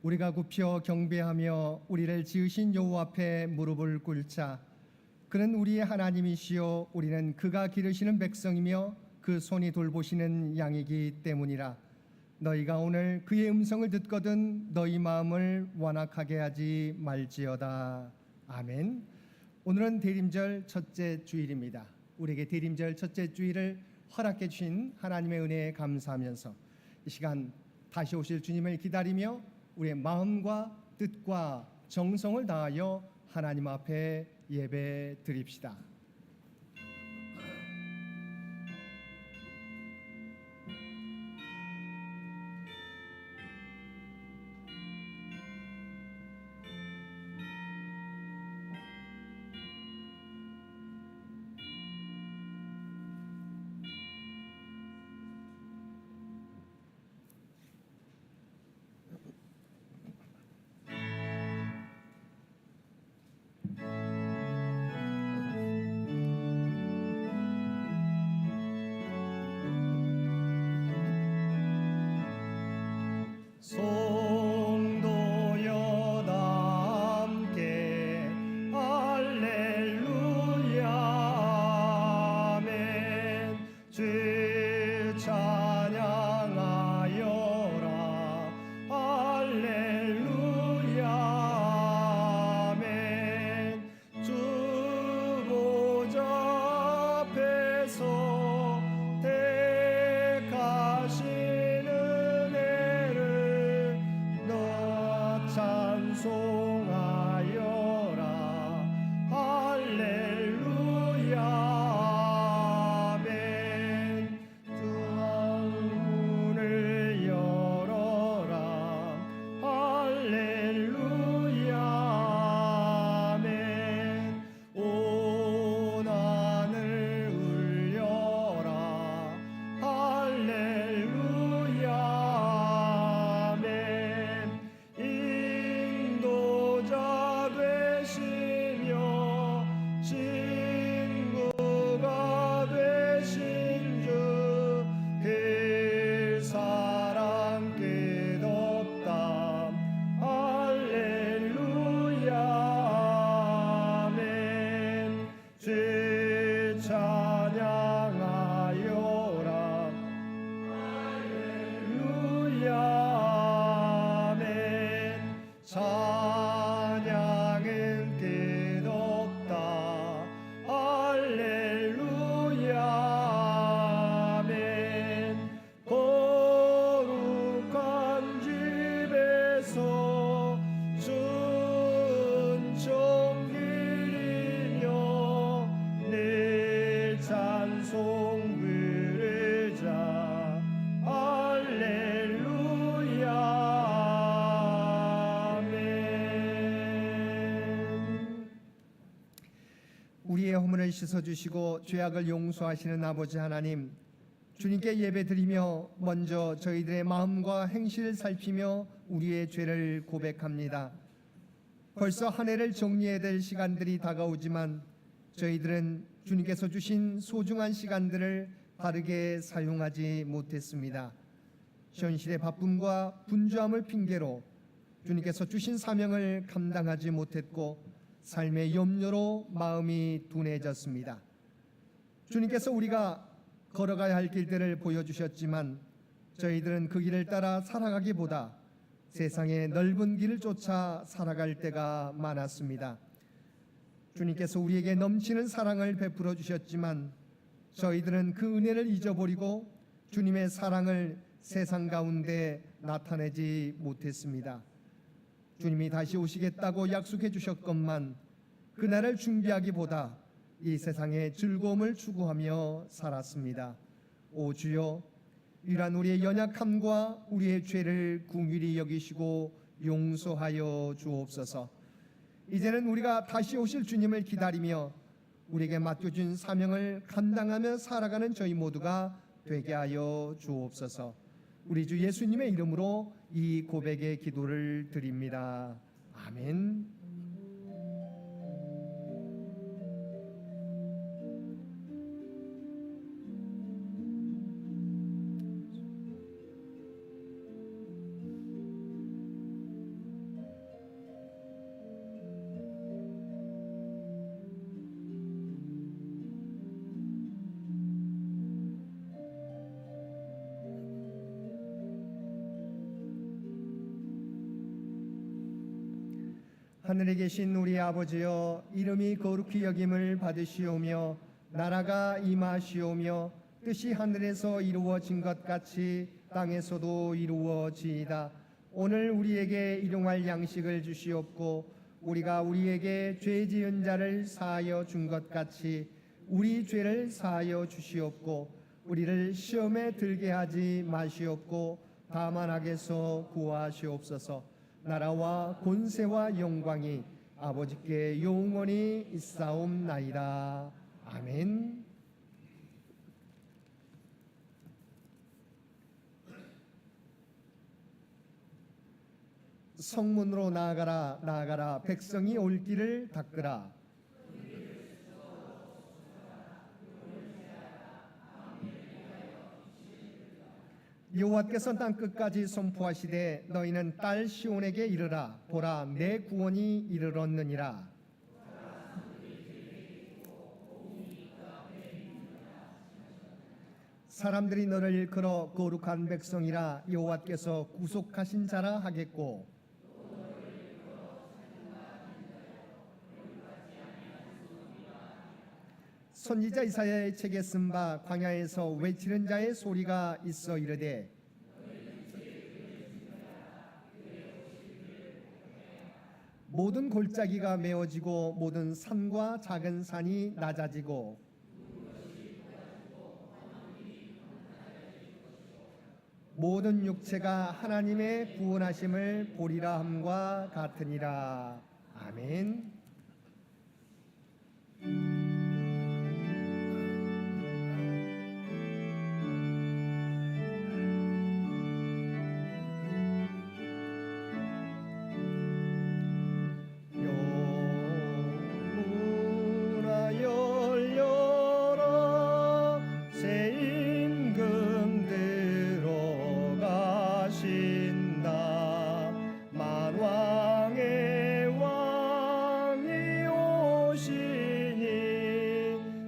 우리가 굽혀 경배하며 우리를 지으신 여호와 앞에 무릎을 꿇자. 그는 우리의 하나님이시요 우리는 그가 기르시는 백성이며 그 손이 돌보시는 양이기 때문이라. 너희가 오늘 그의 음성을 듣거든 너희 마음을 완악하게 하지 말지어다. 아멘. 오늘은 대림절 첫째 주일입니다. 우리에게 대림절 첫째 주일을 허락해 주신 하나님의 은혜에 감사하면서 이 시간 다시 오실 주님을 기다리며 우리의 마음과 뜻과 정성을 다하여 하나님 앞에 예배 드립시다. 성도여 다 함께 할렐루야 아멘. 주 찬양하여라 할렐루야 아멘. 주 보좌 앞에서 찬송하여라 할렐루야 아멘. 주 문을 열어라 할렐루야 아멘. 온 하늘 울려라 할렐루야 아멘. 인도자 되시며 친구가 되신 주 그 사랑 끝없다 할렐루야 아멘. 주 찬양하여라 할렐루야 아멘. 찬양은 끝없다 할렐루야 아멘. 거룩한 집에서 순종 드리며 늘 찬송 부르자 할렐루야 아멘. 우리의 허물을 씻어주시고 죄악을 용서하시는 아버지 하나님, 주님께 예배드리며 먼저 저희들의 마음과 행실을 살피며 우리의 죄를 고백합니다. 벌써 한 해를 정리해야 될 시간들이 다가오지만 저희들은 주님께서 주신 소중한 시간들을 바르게 사용하지 못했습니다. 현실의 바쁨과 분주함을 핑계로 주님께서 주신 사명을 감당하지 못했고 삶의 염려로 마음이 둔해졌습니다. 주님께서 우리가 걸어가야 할 길들을 보여주셨지만 저희들은 그 길을 따라 살아가기보다 세상의 넓은 길을 쫓아 살아갈 때가 많았습니다. 주님께서 우리에게 넘치는 사랑을 베풀어 주셨지만 저희들은 그 은혜를 잊어버리고 주님의 사랑을 세상 가운데 나타내지 못했습니다. 주님이 다시 오시겠다고 약속해 주셨건만 그날을 준비하기보다 이 세상의 즐거움을 추구하며 살았습니다. 오 주여, 이러한 우리의 연약함과 우리의 죄를 긍휼히 여기시고 용서하여 주옵소서. 이제는 우리가 다시 오실 주님을 기다리며 우리에게 맡겨준 사명을 감당하며 살아가는 저희 모두가 되게 하여 주옵소서. 우리 주 예수님의 이름으로 이 고백의 기도를 드립니다. 아멘. 하늘에 계신 우리 아버지여, 이름이 거룩히 여김을 받으시오며 나라가 임하시오며 뜻이 하늘에서 이루어진 것 같이 땅에서도 이루어지이다. 오늘 우리에게 일용할 양식을 주시옵고 우리가 우리에게 죄 지은 자를 사하여 준 것 같이 우리 죄를 사하여 주시옵고 우리를 시험에 들게 하지 마시옵고 다만 악에서 구하시옵소서. 나라와 권세와 영광이 아버지께 영원히 있사옵나이다. 아멘. 성문으로 나아가라, 나아가라. 백성이 올 길을 닦으라. 여호와께서 땅 끝까지 선포하시되 너희는 딸 시온에게 이르라. 보라, 내 구원이 이르렀느니라. 사람들이 너를 일컬어 거룩한 백성이라 여호와께서 구속하신 자라 하겠고 선지자 이사야의 책에 쓴 바 광야에서 외치는 자의 소리가 있어 이르되 모든 골짜기가 메어지고 모든 산과 작은 산이 낮아지고 모든 육체가 하나님의 구원하심을 보리라 함과 같으니라. 아멘.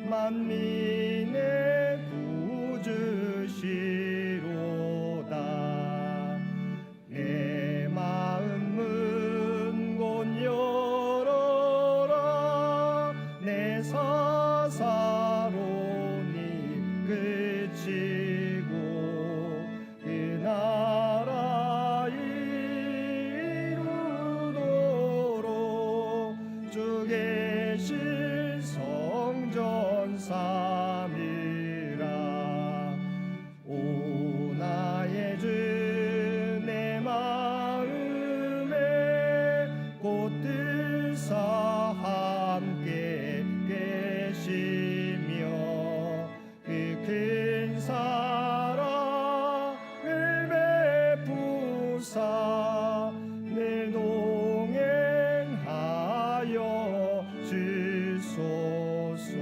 만민의 구주시로다. 내 마음 문 곧 열어라. 내 사사로니 그치고 그 나라 이루도록 주 계실 성전 삼이라. 오 나의 주 내 마음에 곧 뜻사 함께 계시며 그 큰 사랑을 베푸사 늘 동행하여 주소서.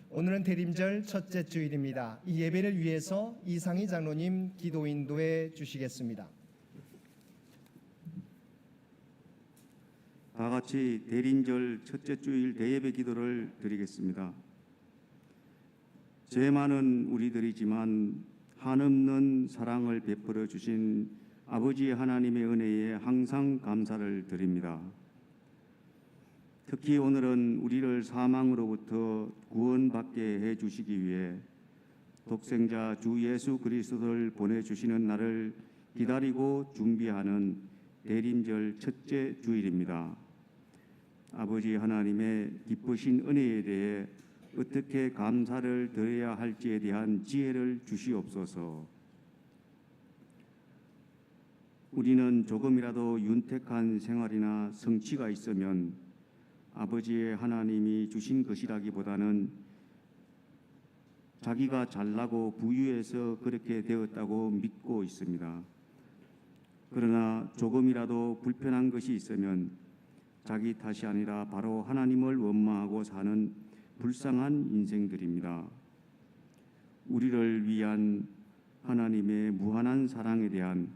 오늘은 대림절 첫째 주일입니다. 이 예배를 위해서 이상희 장로님 기도 인도해 주시겠습니다. 다 같이 대림절 첫째 주일 대예배 기도를 드리겠습니다. 죄 많은 우리들이지만 한없는 사랑을 베풀어 주신 아버지 하나님의 은혜에 항상 감사를 드립니다. 특히 오늘은 우리를 사망으로부터 구원받게 해주시기 위해 독생자 주 예수 그리스도를 보내주시는 날을 기다리고 준비하는 대림절 첫째 주일입니다. 아버지 하나님의 기쁘신 은혜에 대해 어떻게 감사를 드려야 할지에 대한 지혜를 주시옵소서. 우리는 조금이라도 윤택한 생활이나 성취가 있으면 아버지의 하나님이 주신 것이라기보다는 자기가 잘나고 부유해서 그렇게 되었다고 믿고 있습니다. 그러나 조금이라도 불편한 것이 있으면 자기 탓이 아니라 바로 하나님을 원망하고 사는 불쌍한 인생들입니다. 우리를 위한 하나님의 무한한 사랑에 대한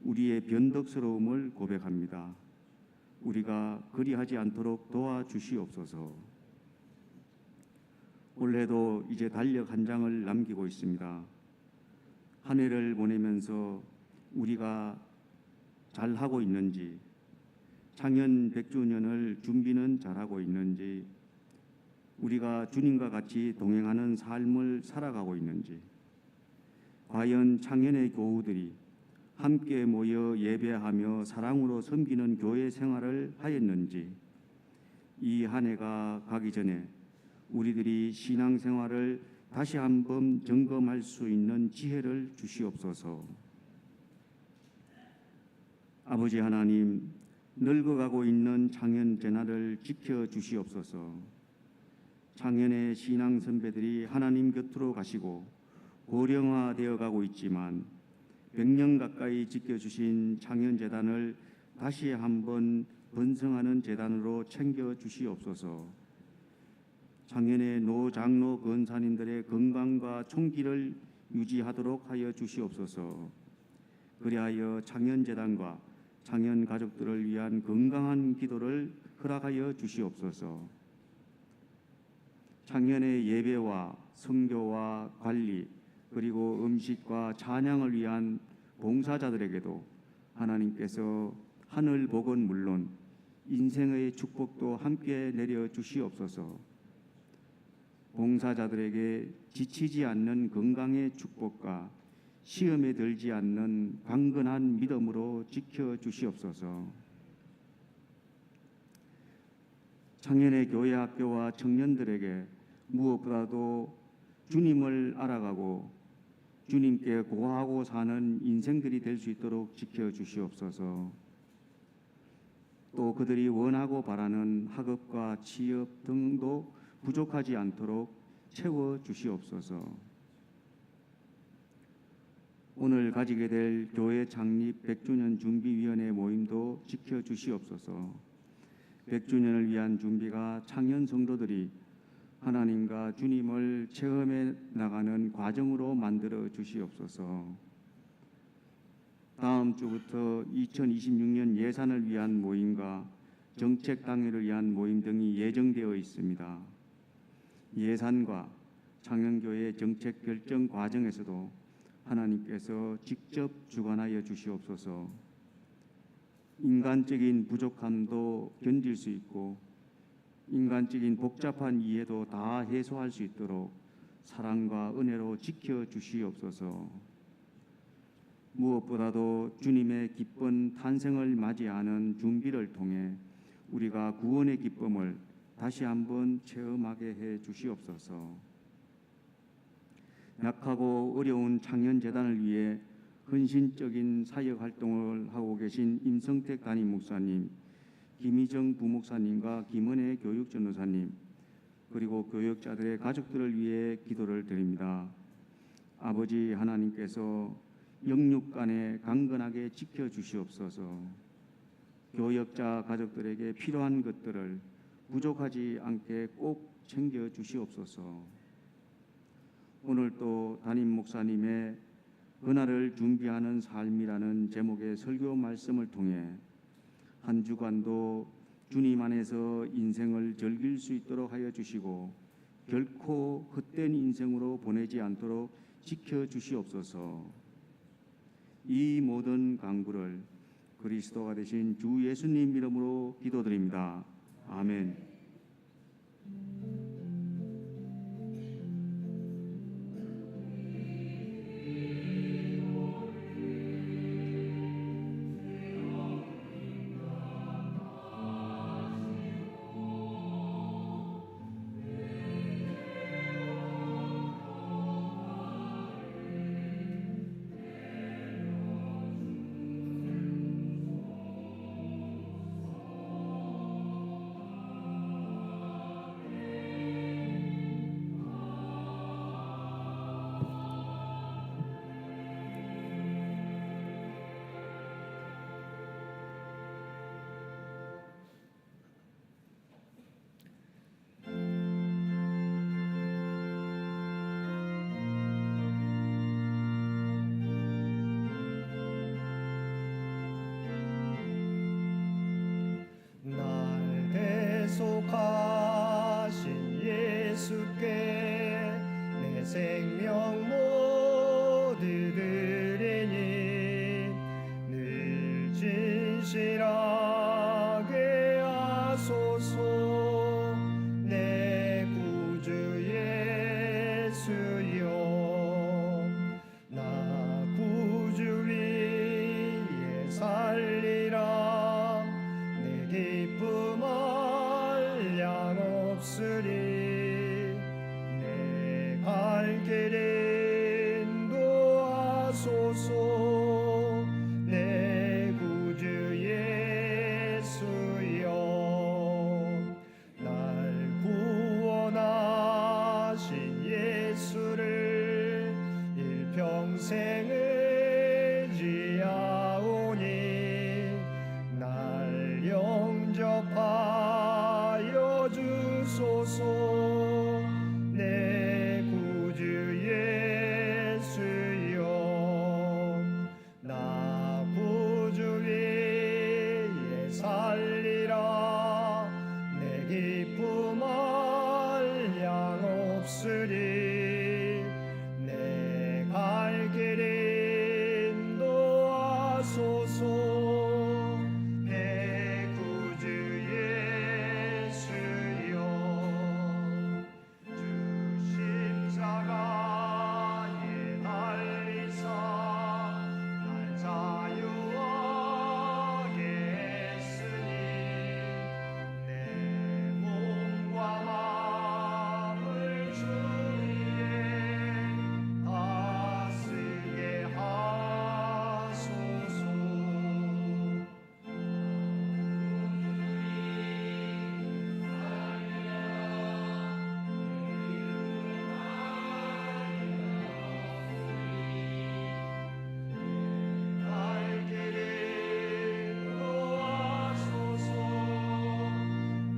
우리의 변덕스러움을 고백합니다. 우리가 그리하지 않도록 도와주시옵소서. 올해도 이제 달력 한 장을 남기고 있습니다. 한 해를 보내면서 우리가 잘하고 있는지, 창현 100주년을 준비는 잘하고 있는지, 우리가 주님과 같이 동행하는 삶을 살아가고 있는지, 과연 창현의 교우들이 함께 모여 예배하며 사랑으로 섬기는 교회 생활을 하였는지, 이 한 해가 가기 전에 우리들이 신앙생활을 다시 한번 점검할 수 있는 지혜를 주시옵소서. 아버지 하나님, 늙어가고 있는 창현 재단을 지켜주시옵소서. 창현의 신앙 선배들이 하나님 곁으로 가시고 고령화되어 가고 있지만 100년 가까이 지켜주신 창현 재단을 다시 한번 번성하는 재단으로 챙겨주시옵소서. 창현의 노장로 권사님들의 건강과 총기를 유지하도록 하여 주시옵소서. 그리하여 창현재단과 창현 가족들을 위한 건강한 기도를 허락하여 주시옵소서. 창현의 예배와 선교와 관리 그리고 음식과 찬양을 위한 봉사자들에게도 하나님께서 하늘 복은 물론 인생의 축복도 함께 내려 주시옵소서. 봉사자들에게 지치지 않는 건강의 축복과 시험에 들지 않는 강건한 믿음으로 지켜주시옵소서. 창현의 교회 학교와 청년들에게 무엇보다도 주님을 알아가고 주님께 고하고 사는 인생들이 될 수 있도록 지켜주시옵소서. 또 그들이 원하고 바라는 학업과 취업 등도 부족하지 않도록 채워주시옵소서. 오늘 가지게 될 교회 창립 100주년 준비위원회 모임도 지켜주시옵소서. 100주년을 위한 준비가 창현 성도들이 하나님과 주님을 체험해 나가는 과정으로 만들어 주시옵소서. 다음 주부터 2026년 예산을 위한 모임과 정책 당회를 위한 모임 등이 예정되어 있습니다. 예산과 창현교회 정책 결정 과정에서도 하나님께서 직접 주관하여 주시옵소서. 인간적인 부족함도 견딜 수 있고 인간적인 복잡한 이해도 다 해소할 수 있도록 사랑과 은혜로 지켜주시옵소서. 무엇보다도 주님의 기쁜 탄생을 맞이하는 준비를 통해 우리가 구원의 기쁨을 다시 한번 체험하게 해 주시옵소서. 약하고 어려운 창현재단을 위해 헌신적인 사역 활동을 하고 계신 임성택 담임 목사님, 김희정 부목사님과 김은혜 교육전도사님, 그리고 교역자들의 가족들을 위해 기도를 드립니다. 아버지 하나님께서 영육간에 강건하게 지켜주시옵소서. 교역자 가족들에게 필요한 것들을 부족하지 않게 꼭 챙겨주시옵소서. 오늘 또 담임 목사님의 은하를 준비하는 삶이라는 제목의 설교 말씀을 통해 한 주간도 주님 안에서 인생을 즐길 수 있도록 하여 주시고 결코 헛된 인생으로 보내지 않도록 지켜주시옵소서. 이 모든 간구를 그리스도가 되신 주 예수님 이름으로 기도드립니다. 아멘. 생을 지하오니 날 영접하여 주소서. 내 구주 예수여, 나 구주 위에 살리라. 내 기쁨 한량 없으리. 내 갈 길 인도하소서. 내 구주 예수여, 주 십자가에 달리사 날 자유하게 했으니 내 몸과 마음을 주 위에 다스게 하소서. 갈 길 인도하소서.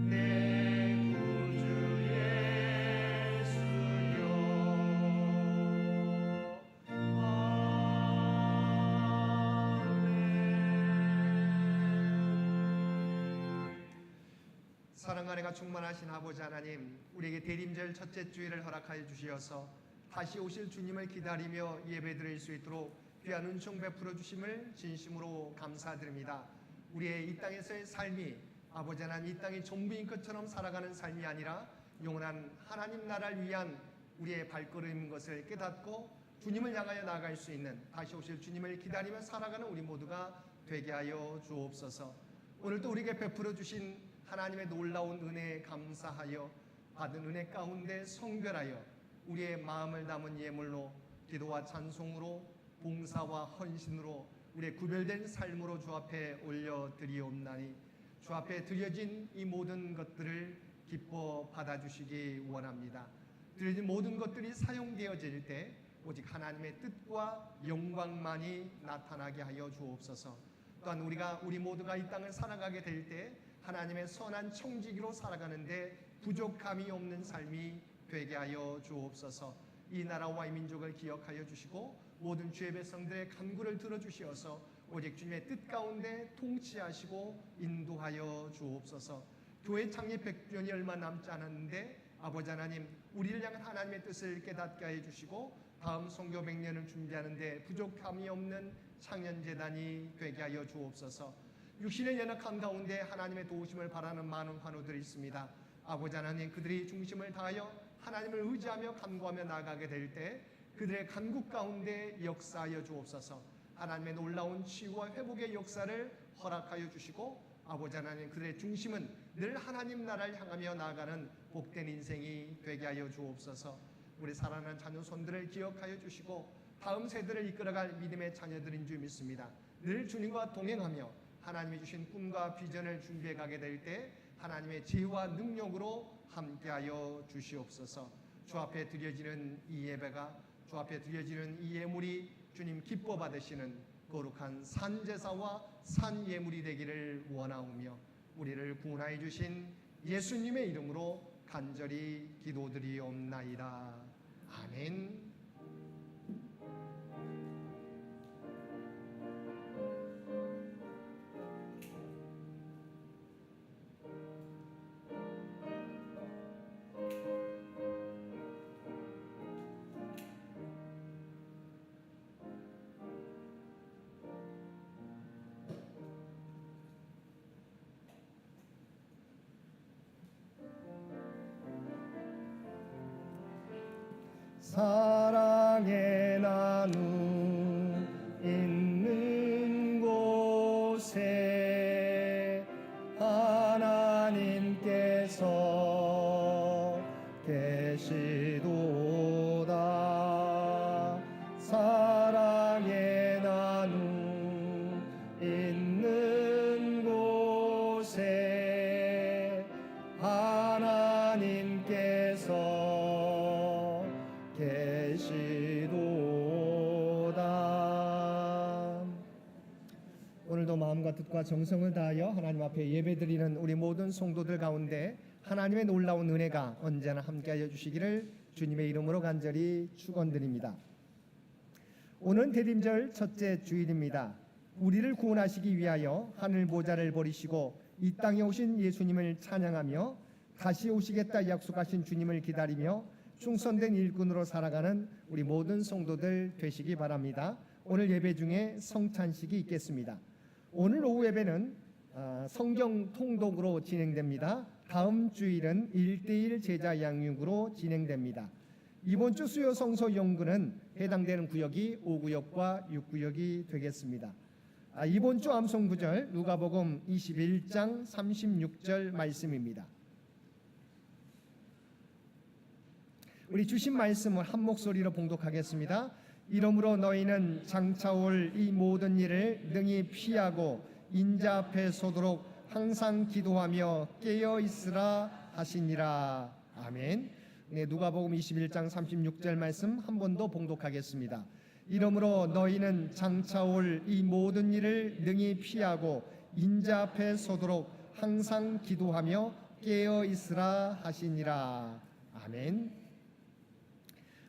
내 구주 예수여. 사랑과 은혜가 충만하신 아버지 하나님, 우리에게 대림절 첫째 주일을 허락하여 주시어서 다시 오실 주님을 기다리며 예배드릴 수 있도록 귀한 은총 베풀어 주심을 진심으로 감사드립니다. 우리의 이 땅에서의 삶이 아버지 하나님 이 땅이 전부인 것처럼 살아가는 삶이 아니라 영원한 하나님 나라를 위한 우리의 발걸음인 것을 깨닫고 주님을 향하여 나아갈 수 있는, 다시 오실 주님을 기다리며 살아가는 우리 모두가 되게 하여 주옵소서. 오늘도 우리에게 베풀어 주신 하나님의 놀라운 은혜에 감사하여 받은 은혜 가운데 성별하여 우리의 마음을 담은 예물로 기도와 찬송으로 봉사와 헌신으로 우리의 구별된 삶으로 주 앞에 올려드리옵나니, 주 앞에 드려진 이 모든 것들을 기뻐 받아주시기 원합니다. 드려진 모든 것들이 사용되어질 때 오직 하나님의 뜻과 영광만이 나타나게 하여 주옵소서. 또한 우리 모두가 이 땅을 살아가게 될 때 하나님의 선한 청지기로 살아가는데 부족함이 없는 삶이 되게 하여 주옵소서. 이 나라와 이 민족을 기억하여 주시고 모든 주의 백성들의 간구를 들어주시어서 오직 주님의 뜻 가운데 통치하시고 인도하여 주옵소서. 교회 창립 100주년이 얼마 남지 않았는데 아버지 하나님, 우리를 향한 하나님의 뜻을 깨닫게 해 주시고 다음 선교 100년을 준비하는데 부족함이 없는 창년재단이 되게 하여 주옵소서. 육신의 연약함 가운데 하나님의 도우심을 바라는 많은 환우들이 있습니다. 아버지 하나님, 그들이 중심을 다하여 하나님을 의지하며 간구하며 나아가게 될 때 그들의 간구 가운데 역사하여 주옵소서. 하나님의 놀라운 치유와 회복의 역사를 허락하여 주시고 아버지 하나님, 그들의 중심은 늘 하나님 나라를 향하며 나아가는 복된 인생이 되게 하여 주옵소서. 우리 사랑하는 자녀 손들을 기억하여 주시고 다음 세대를 이끌어갈 믿음의 자녀들인 줄 믿습니다. 늘 주님과 동행하며 하나님이 주신 꿈과 비전을 준비해 가게 될 때 하나님의 지혜와 능력으로 함께하여 주시옵소서. 주 앞에 드려지는 이 예배가, 주 앞에 드려지는 이 예물이 주님 기뻐 받으시는 거룩한 산제사와 산예물이 되기를 원하오며 우리를 구원하여 주신 예수님의 이름으로 간절히 기도드리옵나이다. 아멘. 사랑의 나눔 있는 곳에 하나님께서 계시도다. 사랑의 나눔 있는 곳에 하나님께서 계시도다. 마음과 뜻과 정성을 다하여 하나님 앞에 예배드리는 우리 모든 성도들 가운데 하나님의 놀라운 은혜가 언제나 함께하여 주시기를 주님의 이름으로 간절히 축원드립니다. 오늘 대림절 첫째 주일입니다. 우리를 구원하시기 위하여 하늘 보좌를 버리시고 이 땅에 오신 예수님을 찬양하며 다시 오시겠다 약속하신 주님을 기다리며 충성된 일꾼으로 살아가는 우리 모든 성도들 되시기 바랍니다. 오늘 예배 중에 성찬식이 있겠습니다. 오늘 오후 예배는 성경 통독으로 진행됩니다. 다음 주일은 1:1 제자 양육으로 진행됩니다. 이번 주 수요 성서 연구는 해당되는 구역이 5구역과 6구역이 되겠습니다. 이번 주 암송 구절 누가복음 21장 36절 말씀입니다. 우리 주신 말씀을 한 목소리로 봉독하겠습니다. 이러므로 너희는 장차 올 이 모든 일을 능히 피하고 인자 앞에 서도록 항상 기도하며 깨어 있으라 하시니라. 아멘. 네, 누가복음 21장 36절 말씀 한 번 더 봉독하겠습니다. 이러므로 너희는 장차 올 이 모든 일을 능히 피하고 인자 앞에 서도록 항상 기도하며 깨어 있으라 하시니라. 아멘.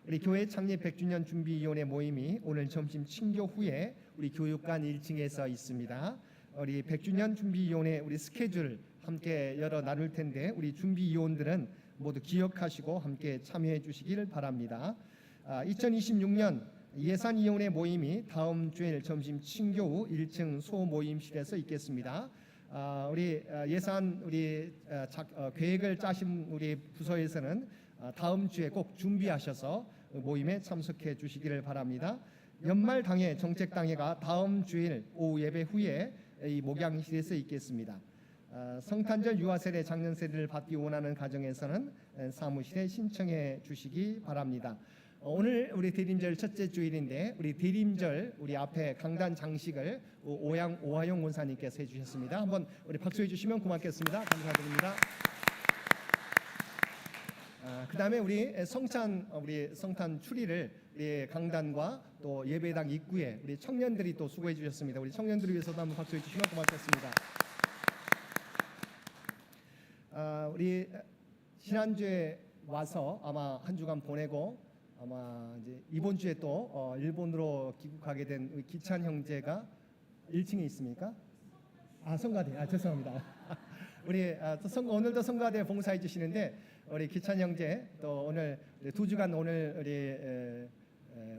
우리 교회 창립 100주년 준비위원회 모임이 오늘 점심 친교 후에 우리 교육관 1층에서 있습니다. 우리 100주년 준비위원회 우리 스케줄 함께 열어 나눌 텐데 우리 준비위원들은 모두 기억하시고 함께 참여해 주시길 바랍니다. 2026년 예산위원회 모임이 다음 주일 점심 친교 후 1층 소모임실에서 있겠습니다. 우리 예산 우리 계획을 짜신 우리 부서에서는 다음 주에 꼭 준비하셔서 모임에 참석해 주시기를 바랍니다. 연말 당회 정책 당회가 다음 주일 오후 예배 후에 이 목양실에서 있겠습니다. 성탄절 유아 세대 장년 세대를 받기 원하는 가정에서는 사무실에 신청해 주시기 바랍니다. 오늘 우리 대림절 첫째 주일인데 우리 대림절 우리 앞에 강단 장식을 오하영 원사님께서 해주셨습니다. 한번 우리 박수해 주시면 고맙겠습니다. 감사드립니다. 그다음에 우리 성탄 추리를 우리 강단과 또 예배당 입구에 우리 청년들이 또 수고해 주셨습니다. 우리 청년들을 위해서도 한번 박수해 주시면 고맙겠습니다. 우리 지난주에 와서 아마 한 주간 보내고 아마 이제 이번 주에 또 일본으로 귀국하게 된 우리 기찬 형제가 1층에 있습니까? 성가대. 죄송합니다. 우리 오늘도 성가대 봉사해 주시는데 우리 기찬 형제 또 오늘 2주간 오늘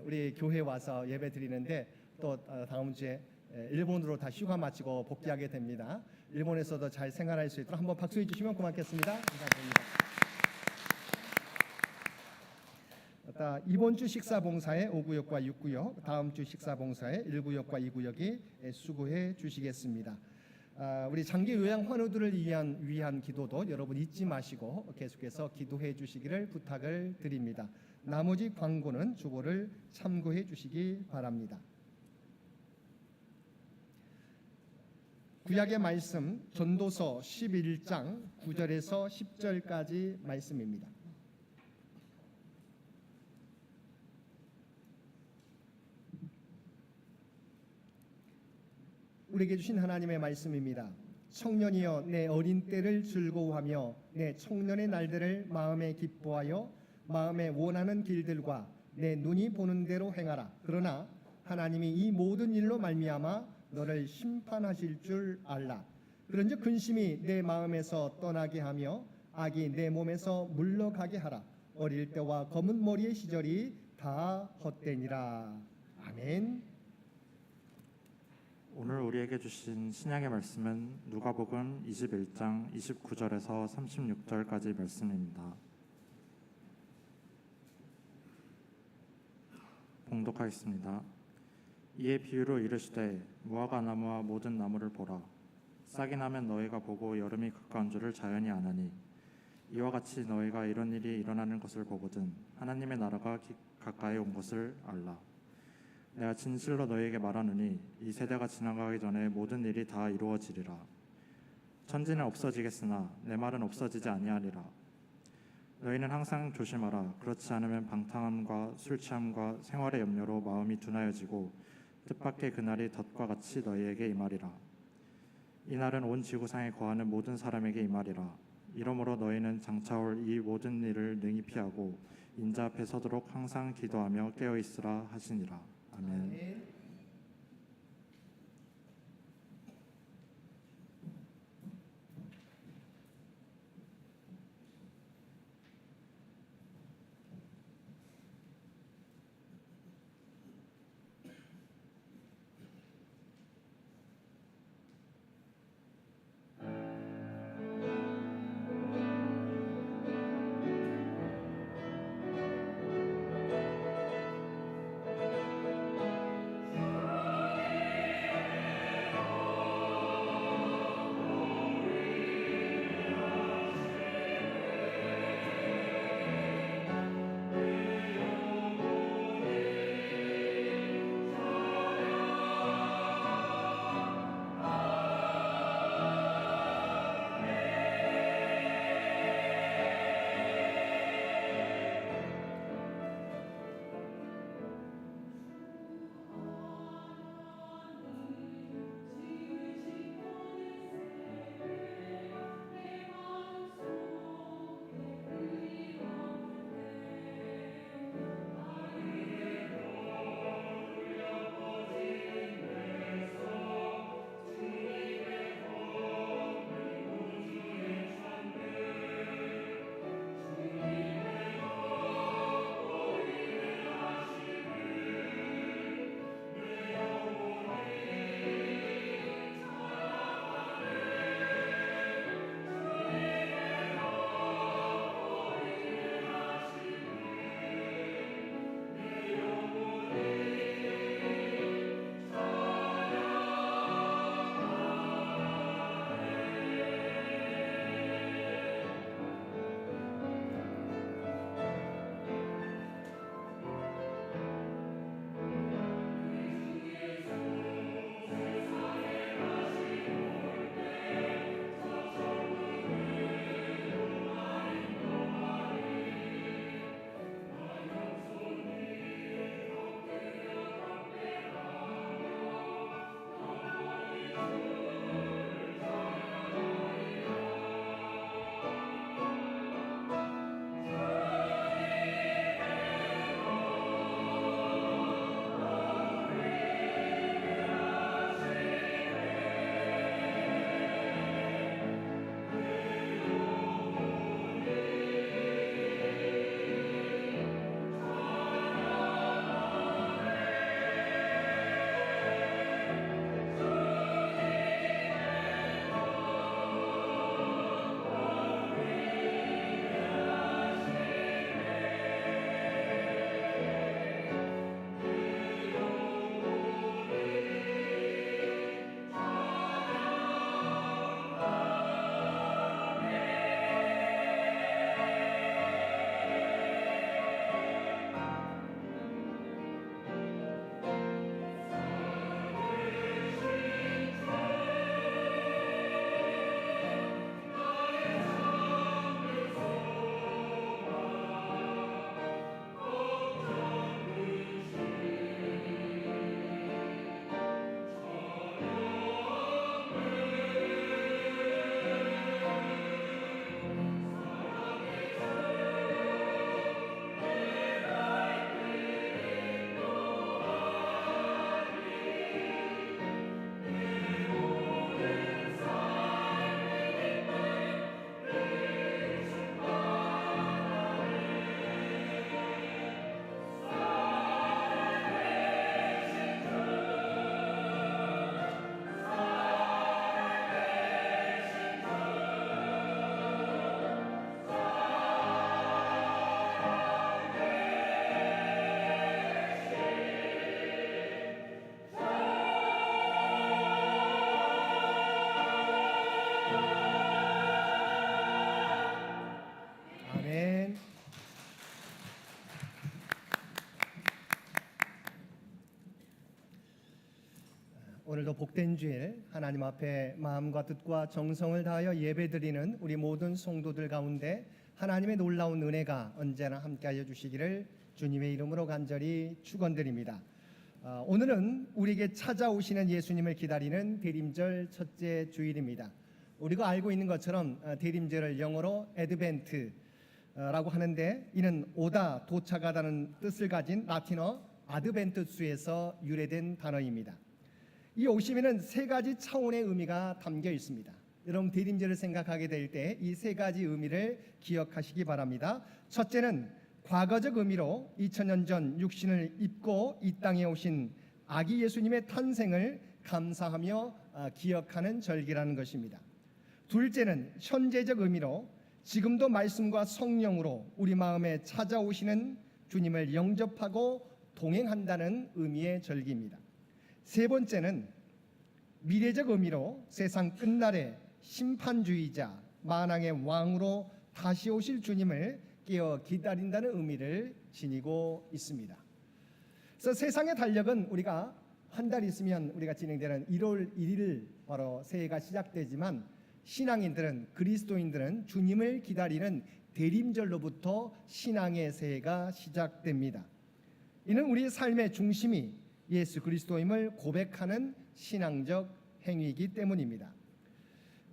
우리 교회 와서 예배 드리는데 또 다음 주에 일본으로 다 휴가 마치고 복귀하게 됩니다. 일본에서도 잘 생활할 수 있도록 한번 박수해 주시면 고맙겠습니다. 감사합니다. 이번 주 식사 봉사에 5구역과 6구역, 다음 주 식사 봉사에 1구역과 2구역이 수고해 주시겠습니다. 우리 장기 요양 환우들을 위한 기도도 여러분 잊지 마시고 계속해서 기도해 주시기를 부탁을 드립니다. 나머지 광고는 주보를 참고해 주시기 바랍니다. 구약의 말씀 전도서 11장 9절에서 10절까지 말씀입니다. 우리에게 주신 하나님의 말씀입니다. 청년이여 내 어린 때를 즐거워하며 내 청년의 날들을 마음에 기뻐하여 마음에 원하는 길들과 내 눈이 보는 대로 행하라. 그러나 하나님이 이 모든 일로 말미암아 너를 심판하실 줄 알라. 그런즉 근심이 내 마음에서 떠나게 하며 악이 내 몸에서 물러가게 하라. 어릴 때와 검은 머리의 시절이 다 헛되니라. 아멘. 오늘 우리에게 주신 신약의 말씀은 누가복음 21장 29절에서 36절까지 말씀입니다. 봉독하겠습니다. 이에 비유로 이르시되 무화과 나무와 모든 나무를 보라. 싹이 나면 너희가 보고 여름이 가까운 줄을 자연히 아나니 이와 같이 너희가 이런 일이 일어나는 것을 보거든 하나님의 나라가 가까이 온 것을 알라. 내가 진실로 너희에게 말하노니 이 세대가 지나가기 전에 모든 일이 다 이루어지리라. 천지는 없어지겠으나 내 말은 없어지지 아니하리라. 너희는 항상 조심하라. 그렇지 않으면 방탕함과 술 취함과 생활의 염려로 마음이 둔하여지고 뜻밖의 그날이 덫과 같이 너희에게 임하리라. 이날은 온 지구상에 거하는 모든 사람에게 임하리라. 이러므로 너희는 장차올 이 모든 일을 능히 피하고 인자 앞에 서도록 항상 기도하며 깨어 있으라 하시니라. 아멘. 오늘도 복된 주일 하나님 앞에 마음과 뜻과 정성을 다하여 예배드리는 우리 모든 성도들 가운데 하나님의 놀라운 은혜가 언제나 함께하여 주시기를 주님의 이름으로 간절히 축원드립니다. 오늘은 우리에게 찾아오시는 예수님을 기다리는 대림절 첫째 주일입니다. 우리가 알고 있는 것처럼 대림절을 영어로 애드벤트라고 하는데 이는 오다, 도착하다는 뜻을 가진 라틴어 아드벤투스에서 유래된 단어입니다. 이 오심에는 세 가지 차원의 의미가 담겨 있습니다. 여러분 대림절을 생각하게 될 때 이 세 가지 의미를 기억하시기 바랍니다. 첫째는 과거적 의미로 2000년 전 육신을 입고 이 땅에 오신 아기 예수님의 탄생을 감사하며 기억하는 절기라는 것입니다. 둘째는 현재적 의미로 지금도 말씀과 성령으로 우리 마음에 찾아오시는 주님을 영접하고 동행한다는 의미의 절기입니다. 세 번째는 미래적 의미로 세상 끝날에 심판주의자 만왕의 왕으로 다시 오실 주님을 깨어 기다린다는 의미를 지니고 있습니다. 그래서 세상의 달력은 우리가 한 달 있으면 우리가 진행되는 1월 1일 바로 새해가 시작되지만 신앙인들은 그리스도인들은 주님을 기다리는 대림절로부터 신앙의 새해가 시작됩니다. 이는 우리의 삶의 중심이 예수 그리스도임을 고백하는 신앙적 행위이기 때문입니다.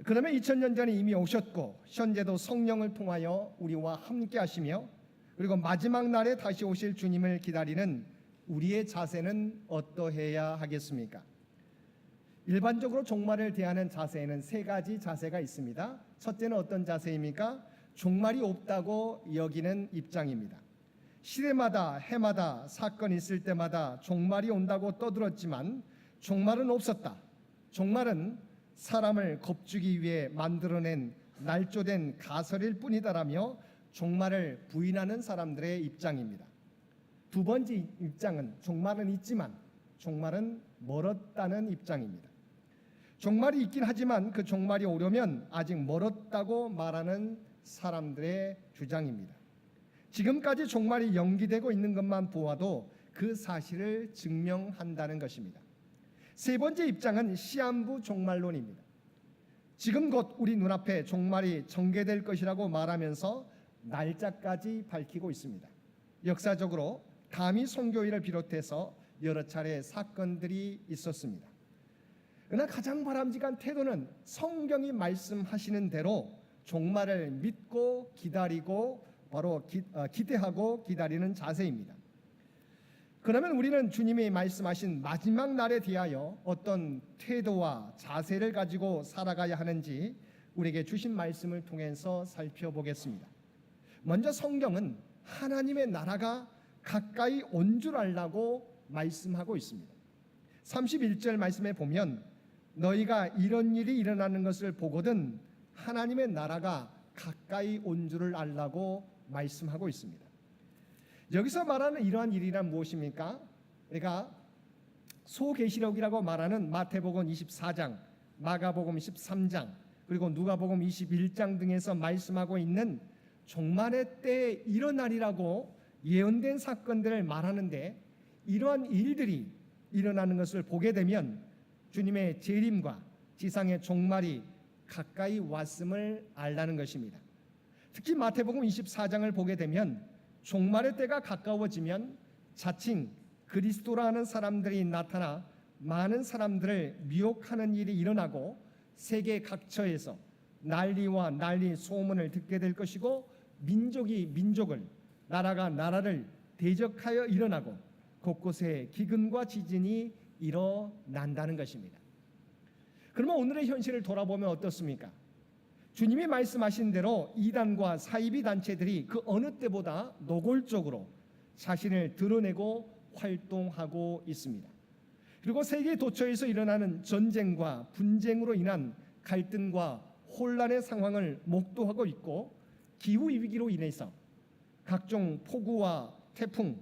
그러면 2000년 전에 이미 오셨고 현재도 성령을 통하여 우리와 함께 하시며 그리고 마지막 날에 다시 오실 주님을 기다리는 우리의 자세는 어떠해야 하겠습니까? 일반적으로 종말을 대하는 자세에는 세 가지 자세가 있습니다. 첫째는 어떤 자세입니까? 종말이 없다고 여기는 입장입니다. 시대마다 해마다 사건이 있을 때마다 종말이 온다고 떠들었지만 종말은 없었다. 종말은 사람을 겁주기 위해 만들어낸 날조된 가설일 뿐이다라며 종말을 부인하는 사람들의 입장입니다. 두 번째 입장은 종말은 있지만 종말은 멀었다는 입장입니다. 종말이 있긴 하지만 그 종말이 오려면 아직 멀었다고 말하는 사람들의 주장입니다. 지금까지 종말이 연기되고 있는 것만 보아도 그 사실을 증명한다는 것입니다. 세 번째 입장은 시한부 종말론입니다. 지금 곧 우리 눈앞에 종말이 전개될 것이라고 말하면서 날짜까지 밝히고 있습니다. 역사적으로 다미 선교회를 비롯해서 여러 차례 사건들이 있었습니다. 그러나 가장 바람직한 태도는 성경이 말씀하시는 대로 종말을 믿고 기다리고 바로 기대하고 기다리는 자세입니다. 그러면 우리는 주님이 말씀하신 마지막 날에 대하여 어떤 태도와 자세를 가지고 살아가야 하는지 우리에게 주신 말씀을 통해서 살펴보겠습니다. 먼저 성경은 하나님의 나라가 가까이 온 줄 알라고 말씀하고 있습니다. 31절 말씀에 보면 너희가 이런 일이 일어나는 것을 보거든 하나님의 나라가 가까이 온 줄을 알라고 말씀하고 있습니다. 여기서 말하는 이러한 일이란 무엇입니까? 우리가 소계시록이라고 말하는 마태복음 24장, 마가복음 13장, 그리고 누가복음 21장 등에서 말씀하고 있는 종말의 때에 일어나리라고 예언된 사건들을 말하는데 이러한 일들이 일어나는 것을 보게 되면 주님의 재림과 지상의 종말이 가까이 왔음을 알라는 것입니다. 특히 마태복음 24장을 보게 되면 종말의 때가 가까워지면 자칭 그리스도라는 사람들이 나타나 많은 사람들을 미혹하는 일이 일어나고 세계 각처에서 난리와 난리 소문을 듣게 될 것이고 민족이 민족을 나라가 나라를 대적하여 일어나고 곳곳에 기근과 지진이 일어난다는 것입니다. 그러면 오늘의 현실을 돌아보면 어떻습니까? 주님이 말씀하신 대로 이단과 사이비 단체들이 그 어느 때보다 노골적으로 자신을 드러내고 활동하고 있습니다. 그리고 세계 도처에서 일어나는 전쟁과 분쟁으로 인한 갈등과 혼란의 상황을 목도하고 있고 기후 위기로 인해서 각종 폭우와 태풍,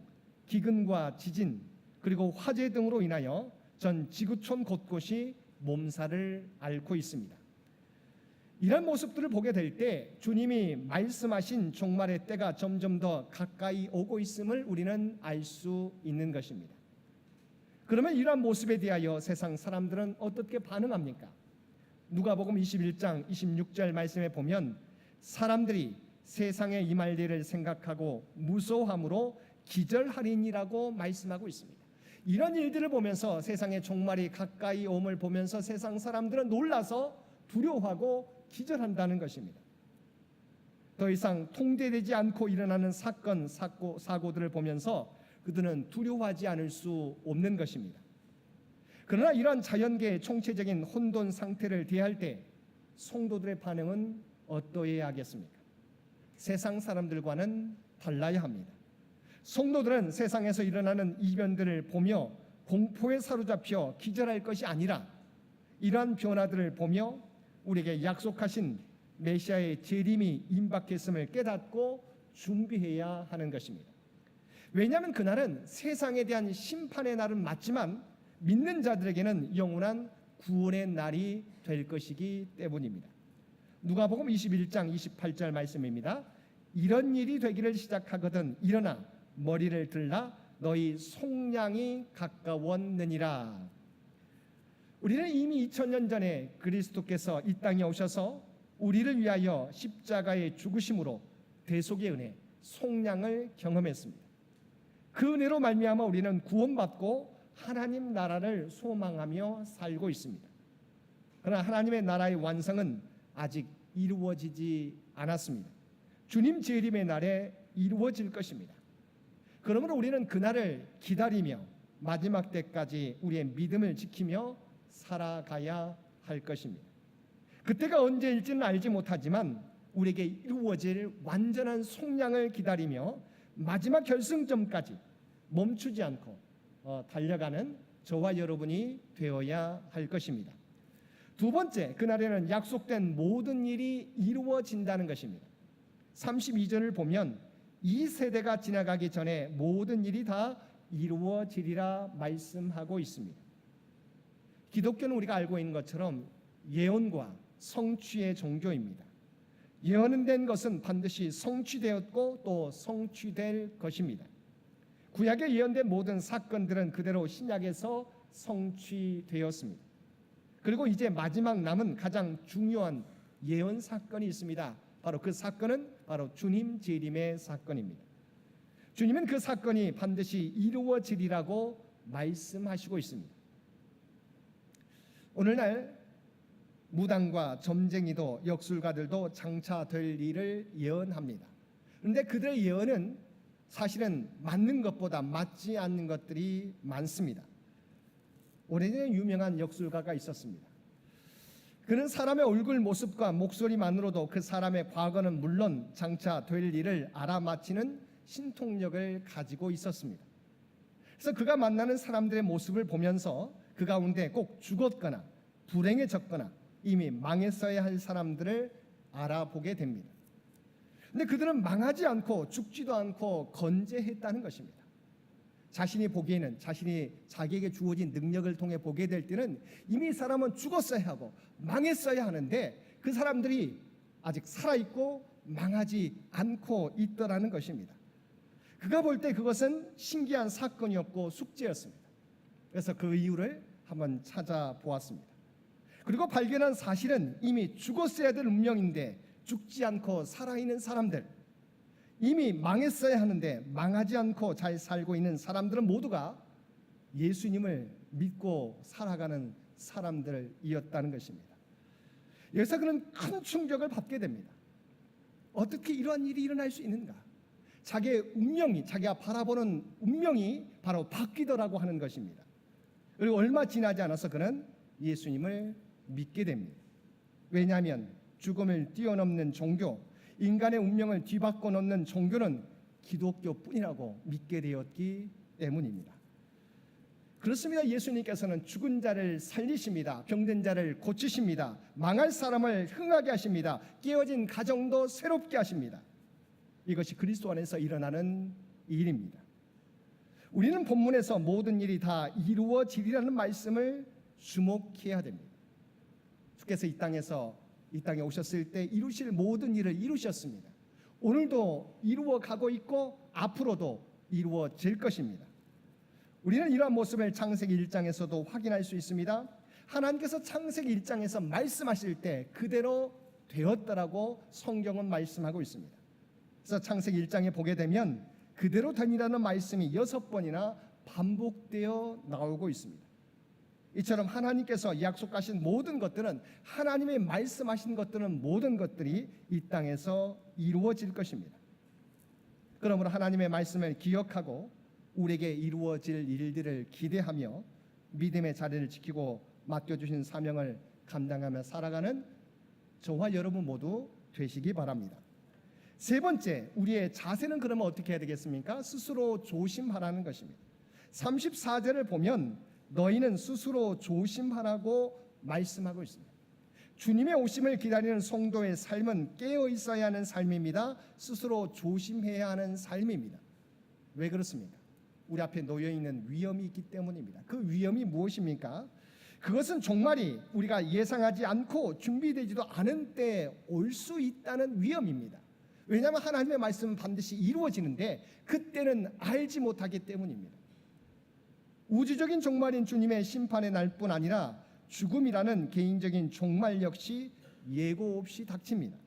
기근과 지진, 그리고 화재 등으로 인하여 전 지구촌 곳곳이 몸살을 앓고 있습니다. 이런 모습들을 보게 될 때 주님이 말씀하신 종말의 때가 점점 더 가까이 오고 있음을 우리는 알 수 있는 것입니다. 그러면 이러한 모습에 대하여 세상 사람들은 어떻게 반응합니까? 누가복음 21장 26절 말씀에 보면 사람들이 세상에 임할 일을 생각하고 무서워함으로 기절하리니라고 말씀하고 있습니다. 이런 일들을 보면서 세상의 종말이 가까이 옴을 보면서 세상 사람들은 놀라서 두려워하고 기절한다는 것입니다. 더 이상 통제되지 않고 일어나는 사건, 사고들을 보면서 그들은 두려워하지 않을 수 없는 것입니다. 그러나 이러한 자연계의 총체적인 혼돈 상태를 대할 때 성도들의 반응은 어떠해야 하겠습니까? 세상 사람들과는 달라야 합니다. 성도들은 세상에서 일어나는 이변들을 보며 공포에 사로잡혀 기절할 것이 아니라 이러한 변화들을 보며 우리에게 약속하신 메시아의 재림이 임박했음을 깨닫고 준비해야 하는 것입니다. 왜냐하면 그날은 세상에 대한 심판의 날은 맞지만 믿는 자들에게는 영원한 구원의 날이 될 것이기 때문입니다. 누가복음 21장 28절 말씀입니다. 이런 일이 되기를 시작하거든 일어나 머리를 들라 너희 속량이 가까웠느니라. 우리는 이미 2000년 전에 그리스도께서 이 땅에 오셔서 우리를 위하여 십자가의 죽으심으로 대속의 은혜, 속량을 경험했습니다. 그 은혜로 말미암아 우리는 구원받고 하나님 나라를 소망하며 살고 있습니다. 그러나 하나님의 나라의 완성은 아직 이루어지지 않았습니다. 주님 재림의 날에 이루어질 것입니다. 그러므로 우리는 그날을 기다리며 마지막 때까지 우리의 믿음을 지키며 살아가야 할 것입니다. 그때가 언제일지는 알지 못하지만 우리에게 이루어질 완전한 속량을 기다리며 마지막 결승점까지 멈추지 않고 달려가는 저와 여러분이 되어야 할 것입니다. 두 번째, 그날에는 약속된 모든 일이 이루어진다는 것입니다. 32절을 보면 이 세대가 지나가기 전에 모든 일이 다 이루어지리라 말씀하고 있습니다. 기독교는 우리가 알고 있는 것처럼 예언과 성취의 종교입니다. 예언된 것은 반드시 성취되었고 또 성취될 것입니다. 구약에 예언된 모든 사건들은 그대로 신약에서 성취되었습니다. 그리고 이제 마지막 남은 가장 중요한 예언 사건이 있습니다. 바로 그 사건은 바로 주님 재림의 사건입니다. 주님은 그 사건이 반드시 이루어지리라고 말씀하시고 있습니다. 오늘날 무당과 점쟁이도 역술가들도 장차 될 일을 예언합니다. 그런데 그들의 예언은 사실은 맞는 것보다 맞지 않는 것들이 많습니다. 오래전에 유명한 역술가가 있었습니다. 그는 사람의 얼굴 모습과 목소리만으로도 그 사람의 과거는 물론 장차 될 일을 알아맞히는 신통력을 가지고 있었습니다. 그래서 그가 만나는 사람들의 모습을 보면서 그 가운데 꼭 죽었거나 불행해졌거나 이미 망했어야 할 사람들을 알아보게 됩니다. 그런데 그들은 망하지 않고 죽지도 않고 건재했다는 것입니다. 자신이 보기에는 자신이 자기에게 주어진 능력을 통해 보게 될 때는 이미 사람은 죽었어야 하고 망했어야 하는데 그 사람들이 아직 살아있고 망하지 않고 있더라는 것입니다. 그가 볼 때 그것은 신기한 사건이었고 숙제였습니다. 그래서 그 이유를 한번 찾아보았습니다. 그리고 발견한 사실은 이미 죽었어야 될 운명인데 죽지 않고 살아있는 사람들, 이미 망했어야 하는데 망하지 않고 잘 살고 있는 사람들은 모두가 예수님을 믿고 살아가는 사람들이었다는 것입니다. 여기서 그는 큰 충격을 받게 됩니다. 어떻게 이러한 일이 일어날 수 있는가? 자기의 운명이, 자기가 바라보는 운명이 바로 바뀌더라고 하는 것입니다. 그리고 얼마 지나지 않아서 그는 예수님을 믿게 됩니다. 왜냐하면 죽음을 뛰어넘는 종교, 인간의 운명을 뒤바꿔 놓는 종교는 기독교뿐이라고 믿게 되었기 때문입니다. 그렇습니다. 예수님께서는 죽은 자를 살리십니다. 병든 자를 고치십니다. 망할 사람을 흥하게 하십니다. 깨어진 가정도 새롭게 하십니다. 이것이 그리스도 안에서 일어나는 일입니다. 우리는 본문에서 모든 일이 다 이루어지리라는 말씀을 주목해야 됩니다. 주께서 이 땅에 오셨을 때 이루실 모든 일을 이루셨습니다. 오늘도 이루어 가고 있고 앞으로도 이루어질 것입니다. 우리는 이러한 모습을 창세기 1장에서도 확인할 수 있습니다. 하나님께서 창세기 1장에서 말씀하실 때 그대로 되었다라고 성경은 말씀하고 있습니다. 그래서 창세기 1장에 보게 되면 그대로 되니라는 말씀이 6번이나 반복되어 나오고 있습니다. 이처럼 하나님께서 약속하신 모든 것들은, 하나님의 말씀하신 것들은, 모든 것들이 이 땅에서 이루어질 것입니다. 그러므로 하나님의 말씀을 기억하고 우리에게 이루어질 일들을 기대하며 믿음의 자리를 지키고 맡겨주신 사명을 감당하며 살아가는 저와 여러분 모두 되시기 바랍니다. 세 번째, 우리의 자세는 그러면 어떻게 해야 되겠습니까? 스스로 조심하라는 것입니다. 34절을 보면 너희는 스스로 조심하라고 말씀하고 있습니다. 주님의 오심을 기다리는 성도의 삶은 깨어 있어야 하는 삶입니다. 스스로 조심해야 하는 삶입니다. 왜 그렇습니까? 우리 앞에 놓여 있는 위험이 있기 때문입니다. 그 위험이 무엇입니까? 그것은 종말이 우리가 예상하지 않고 준비되지도 않은 때에 올 수 있다는 위험입니다. 왜냐하면 하나님의 말씀은 반드시 이루어지는데 그때는 알지 못하기 때문입니다. 우주적인 종말인 주님의 심판의 날뿐 아니라 죽음이라는 개인적인 종말 역시 예고 없이 닥칩니다.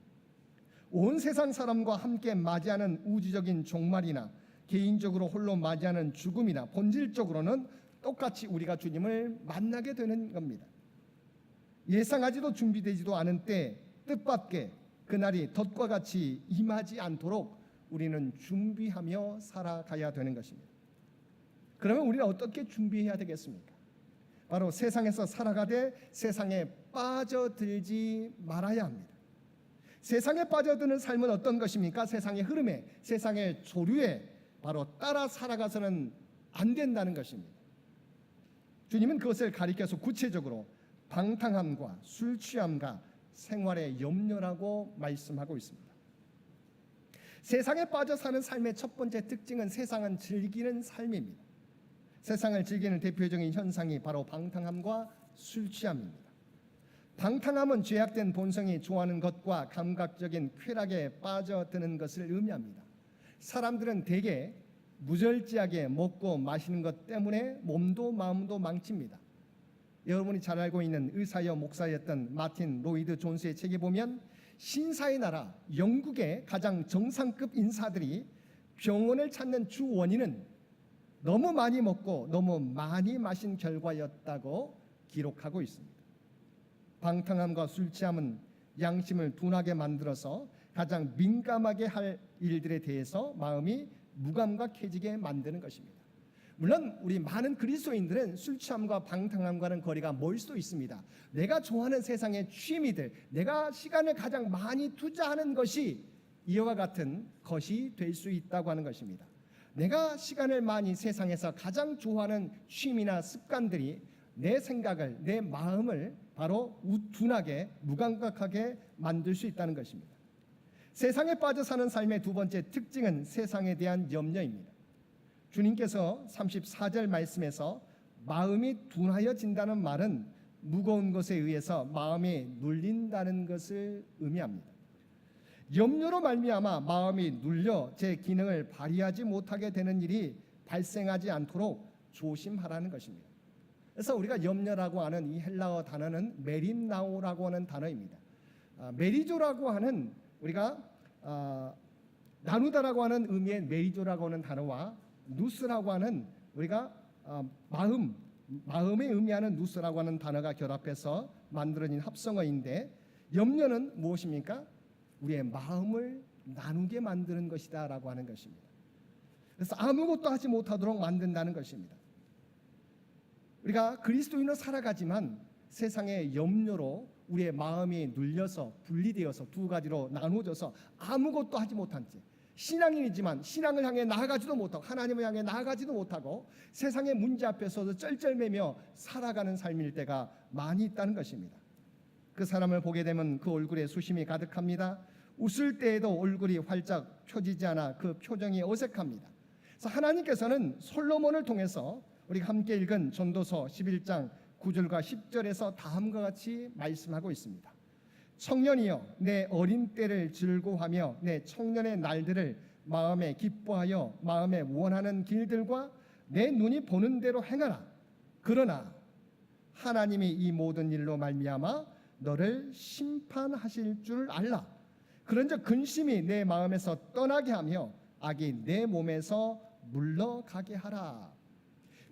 온 세상 사람과 함께 맞이하는 우주적인 종말이나 개인적으로 홀로 맞이하는 죽음이나 본질적으로는 똑같이 우리가 주님을 만나게 되는 겁니다. 예상하지도 준비되지도 않은 때 뜻밖의 그날이 덫과 같이 임하지 않도록 우리는 준비하며 살아가야 되는 것입니다. 그러면 우리는 어떻게 준비해야 되겠습니까? 바로 세상에서 살아가되 세상에 빠져들지 말아야 합니다. 세상에 빠져드는 삶은 어떤 것입니까? 세상의 흐름에, 세상의 조류에 바로 따라 살아가서는 안 된다는 것입니다. 주님은 그것을 가리켜서 구체적으로 방탕함과 술 취함과 생활의 염려라고 말씀하고 있습니다. 세상에 빠져 사는 삶의 첫 번째 특징은 세상은 즐기는 삶입니다. 세상을 즐기는 대표적인 현상이 바로 방탕함과 술 취함입니다. 방탕함은 죄악된 본성이 좋아하는 것과 감각적인 쾌락에 빠져드는 것을 의미합니다. 사람들은 대개 무절제하게 먹고 마시는 것 때문에 몸도 마음도 망칩니다. 여러분이 잘 알고 있는 의사여 목사였던 마틴 로이드 존스의 책에 보면 신사의 나라 영국의 가장 정상급 인사들이 병원을 찾는 주 원인은 너무 많이 먹고 너무 많이 마신 결과였다고 기록하고 있습니다. 방탕함과 술 취함은 양심을 둔하게 만들어서 가장 민감하게 할 일들에 대해서 마음이 무감각해지게 만드는 것입니다. 물론 우리 많은 그리스도인들은 술 취함과 방탕함과는 거리가 멀 수도 있습니다. 내가 좋아하는 세상의 취미들, 내가 시간을 가장 많이 투자하는 것이 이와 같은 것이 될 수 있다고 하는 것입니다. 내가 시간을 많이 세상에서 가장 좋아하는 취미나 습관들이 내 생각을, 내 마음을 바로 둔하게, 무감각하게 만들 수 있다는 것입니다. 세상에 빠져 사는 삶의 두 번째 특징은 세상에 대한 염려입니다. 주님께서 34절 말씀에서 마음이 둔하여진다는 말은 무거운 것에 의해서 마음이 눌린다는 것을 의미합니다. 염려로 말미암아 마음이 눌려 제 기능을 발휘하지 못하게 되는 일이 발생하지 않도록 조심하라는 것입니다. 그래서 우리가 염려라고 하는 이 헬라어 단어는 메린나오라고 하는 단어입니다. 메리조라고 하는 우리가 나누다라고 하는 의미의 메리조라고 하는 단어와 누스라고 하는 우리가 마음에 의미하는 누스라고 하는 단어가 결합해서 만들어진 합성어인데 염려는 무엇입니까? 우리의 마음을 나누게 만드는 것이다라고 하는 것입니다. 그래서 아무것도 하지 못하도록 만든다는 것입니다. 우리가 그리스도인으로 살아가지만 세상의 염려로 우리의 마음이 눌려서 분리되어서 두 가지로 나누어져서 아무것도 하지 못한 채 신앙인이지만 신앙을 향해 나아가지도 못하고 하나님을 향해 나아가지도 못하고 세상의 문제 앞에서도 쩔쩔매며 살아가는 삶일 때가 많이 있다는 것입니다. 그 사람을 보게 되면 그 얼굴에 수심이 가득합니다. 웃을 때에도 얼굴이 활짝 펴지지 않아 그 표정이 어색합니다. 그래서 하나님께서는 솔로몬을 통해서 우리가 함께 읽은 전도서 11장 9절과 10절에서 다음과 같이 말씀하고 있습니다. 청년이여 내 어린 때를 즐거워하며 내 청년의 날들을 마음에 기뻐하여 마음에 원하는 길들과 내 눈이 보는 대로 행하라. 그러나 하나님이 이 모든 일로 말미암아 너를 심판하실 줄 알라. 그런즉 근심이 내 마음에서 떠나게 하며 악이 내 몸에서 물러가게 하라.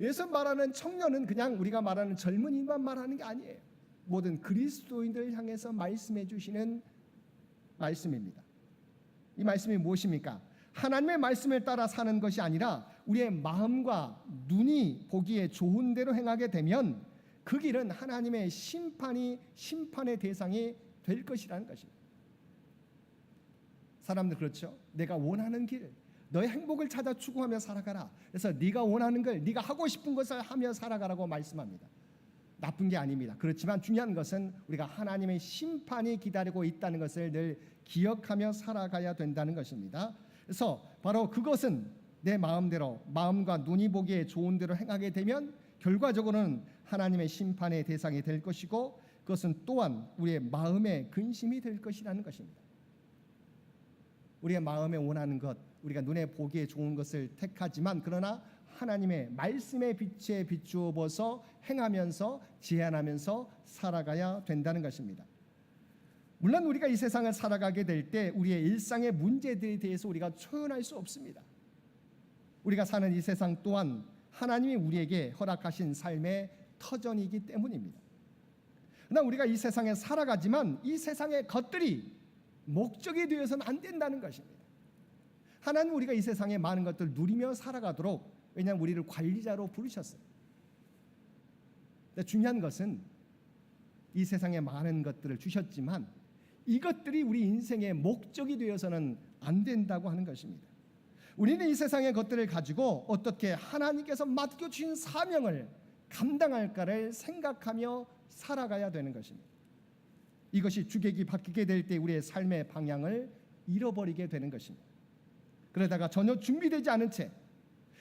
여기서 말하는 청년은 그냥 우리가 말하는 젊은이만 말하는 게 아니에요. 모든 그리스도인들을 향해서 말씀해 주시는 말씀입니다. 이 말씀이 무엇입니까? 하나님의 말씀을 따라 사는 것이 아니라 우리의 마음과 눈이 보기에 좋은 대로 행하게 되면 그 길은 하나님의 심판의 대상이 될 것이라는 것입니다. 사람들 그렇죠? 내가 원하는 길, 너의 행복을 찾아 추구하며 살아가라. 그래서 네가 원하는 걸, 네가 하고 싶은 것을 하며 살아가라고 말씀합니다. 나쁜 게 아닙니다. 그렇지만 중요한 것은 우리가 하나님의 심판이 기다리고 있다는 것을 늘 기억하며 살아가야 된다는 것입니다. 그래서 바로 그것은 내 마음대로, 마음과 눈이 보기에 좋은 대로 행하게 되면 결과적으로는 하나님의 심판의 대상이 될 것이고, 그것은 또한 우리의 마음의 근심이 될 것이라는 것입니다. 우리의 마음에 원하는 것, 우리가 눈에 보기에 좋은 것을 택하지만 그러나 하나님의 말씀의 빛에 비추어 보서 행하면서 제안하면서 살아가야 된다는 것입니다. 물론 우리가 이 세상을 살아가게 될 때 우리의 일상의 문제들에 대해서 우리가 초연할 수 없습니다. 우리가 사는 이 세상 또한 하나님이 우리에게 허락하신 삶의 터전이기 때문입니다. 그러나 우리가 이 세상에 살아가지만 이 세상의 것들이 목적이 되어서는 안 된다는 것입니다. 하나님 우리가 이 세상의 많은 것들을 누리며 살아가도록, 왜냐하면 우리를 관리자로 부르셨어요. 근데 중요한 것은 이 세상에 많은 것들을 주셨지만 이것들이 우리 인생의 목적이 되어서는 안 된다고 하는 것입니다. 우리는 이 세상의 것들을 가지고 어떻게 하나님께서 맡겨주신 사명을 감당할까를 생각하며 살아가야 되는 것입니다. 이것이 주객이 바뀌게 될 때 우리의 삶의 방향을 잃어버리게 되는 것입니다. 그러다가 전혀 준비되지 않은 채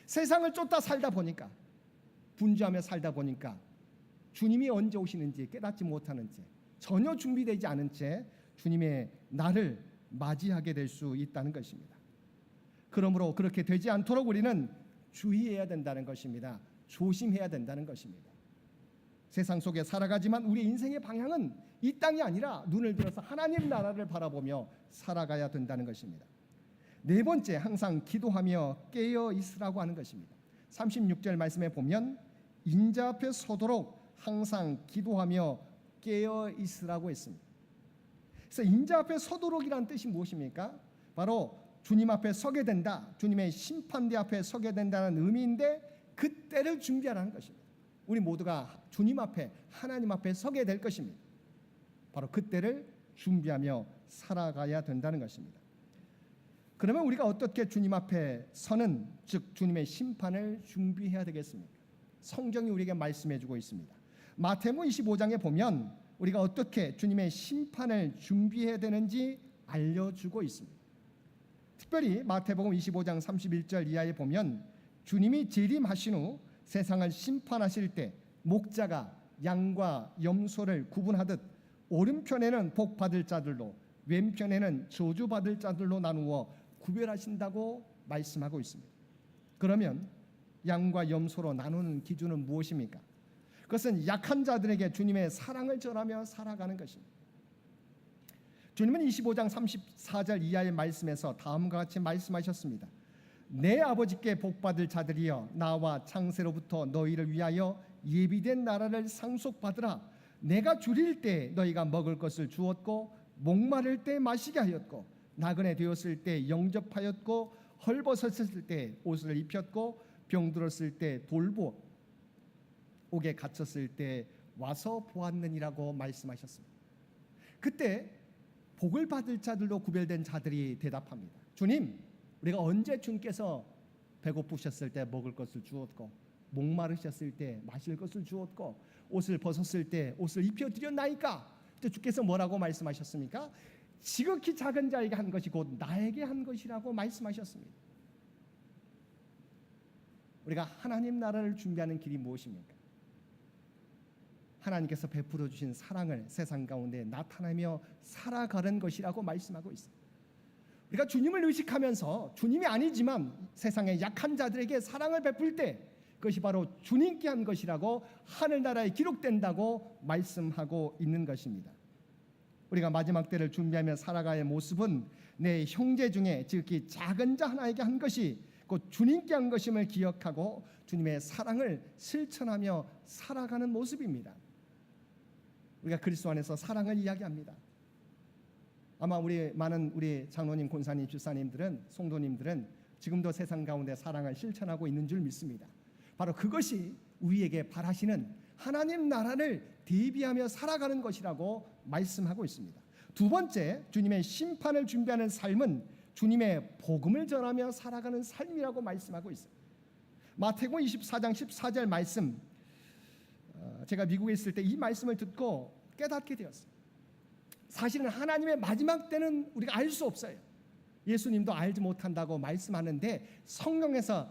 세상을 쫓다 살다 보니까, 분주하며 살다 보니까 주님이 언제 오시는지 깨닫지 못하는 채, 전혀 준비되지 않은 채 주님의 날을 맞이하게 될 수 있다는 것입니다. 그러므로 그렇게 되지 않도록 우리는 주의해야 된다는 것입니다. 조심해야 된다는 것입니다. 세상 속에 살아가지만 우리 인생의 방향은 이 땅이 아니라 눈을 들어서 하나님 나라를 바라보며 살아가야 된다는 것입니다. 네 번째, 항상 기도하며 깨어 있으라고 하는 것입니다. 36절 말씀에 보면 인자 앞에 서도록 항상 기도하며 깨어 있으라고 했습니다. 그래서 인자 앞에 서도록이라는 뜻이 무엇입니까? 바로 주님 앞에 서게 된다, 주님의 심판대 앞에 서게 된다는 의미인데 그때를 준비하라는 것입니다. 우리 모두가 주님 앞에, 하나님 앞에 서게 될 것입니다. 바로 그때를 준비하며 살아가야 된다는 것입니다. 그러면 우리가 어떻게 주님 앞에 서는, 즉 주님의 심판을 준비해야 되겠습니까? 성경이 우리에게 말씀해 주고 있습니다. 마태복음 25장에 보면 우리가 어떻게 주님의 심판을 준비해야 되는지 알려주고 있습니다. 특별히 마태복음 25장 31절 이하에 보면 주님이 재림하신 후 세상을 심판하실 때 목자가 양과 염소를 구분하듯 오른편에는 복 받을 자들로 왼편에는 저주 받을 자들로 나누어 구별하신다고 말씀하고 있습니다. 그러면 양과 염소로 나누는 기준은 무엇입니까? 그것은 약한 자들에게 주님의 사랑을 전하며 살아가는 것입니다. 주님은 25장 34절 이하의 말씀에서 다음과 같이 말씀하셨습니다. 내 아버지께 복받을 자들이여, 나와 창세로부터 너희를 위하여 예비된 나라를 상속받으라. 내가 줄일 때 너희가 먹을 것을 주었고, 목마를 때 마시게 하였고, 나그네 되었을 때 영접하였고, 헐벗었을 때 옷을 입혔고, 병들었을 때 돌보, 옥에 갇혔을 때 와서 보았느니라고 말씀하셨습니다. 그때 복을 받을 자들로 구별된 자들이 대답합니다. 주님, 우리가 언제 주님께서 배고프셨을 때 먹을 것을 주었고, 목마르셨을 때 마실 것을 주었고, 옷을 벗었을 때 옷을 입혀드렸나이까? 그때 주께서 뭐라고 말씀하셨습니까? 지극히 작은 자에게 한 것이 곧 나에게 한 것이라고 말씀하셨습니다. 우리가 하나님 나라를 준비하는 길이 무엇입니까? 하나님께서 베풀어 주신 사랑을 세상 가운데 나타내며 살아가는 것이라고 말씀하고 있습니다. 우리가 주님을 의식하면서 주님이 아니지만 세상의 약한 자들에게 사랑을 베풀 때 그것이 바로 주님께 한 것이라고 하늘나라에 기록된다고 말씀하고 있는 것입니다. 우리가 마지막 때를 준비하며 살아가야 할 모습은 내 형제 중에, 즉히 작은 자 하나에게 한 것이 곧 주님께 한 것임을 기억하고 주님의 사랑을 실천하며 살아가는 모습입니다. 우리가 그리스도 안에서 사랑을 이야기합니다. 아마 많은 우리 장로님, 권사님, 집사님들은, 성도님들은 지금도 세상 가운데 사랑을 실천하고 있는 줄 믿습니다. 바로 그것이 우리에게 바라시는 하나님 나라를 대비하며 살아가는 것이라고 말씀하고 있습니다. 두 번째, 주님의 심판을 준비하는 삶은 주님의 복음을 전하며 살아가는 삶이라고 말씀하고 있어요. 마태복음 24장 14절 말씀, 제가 미국에 있을 때 이 말씀을 듣고 깨닫게 되었어요. 사실은 하나님의 마지막 때는 우리가 알 수 없어요. 예수님도 알지 못한다고 말씀하는데 성경에서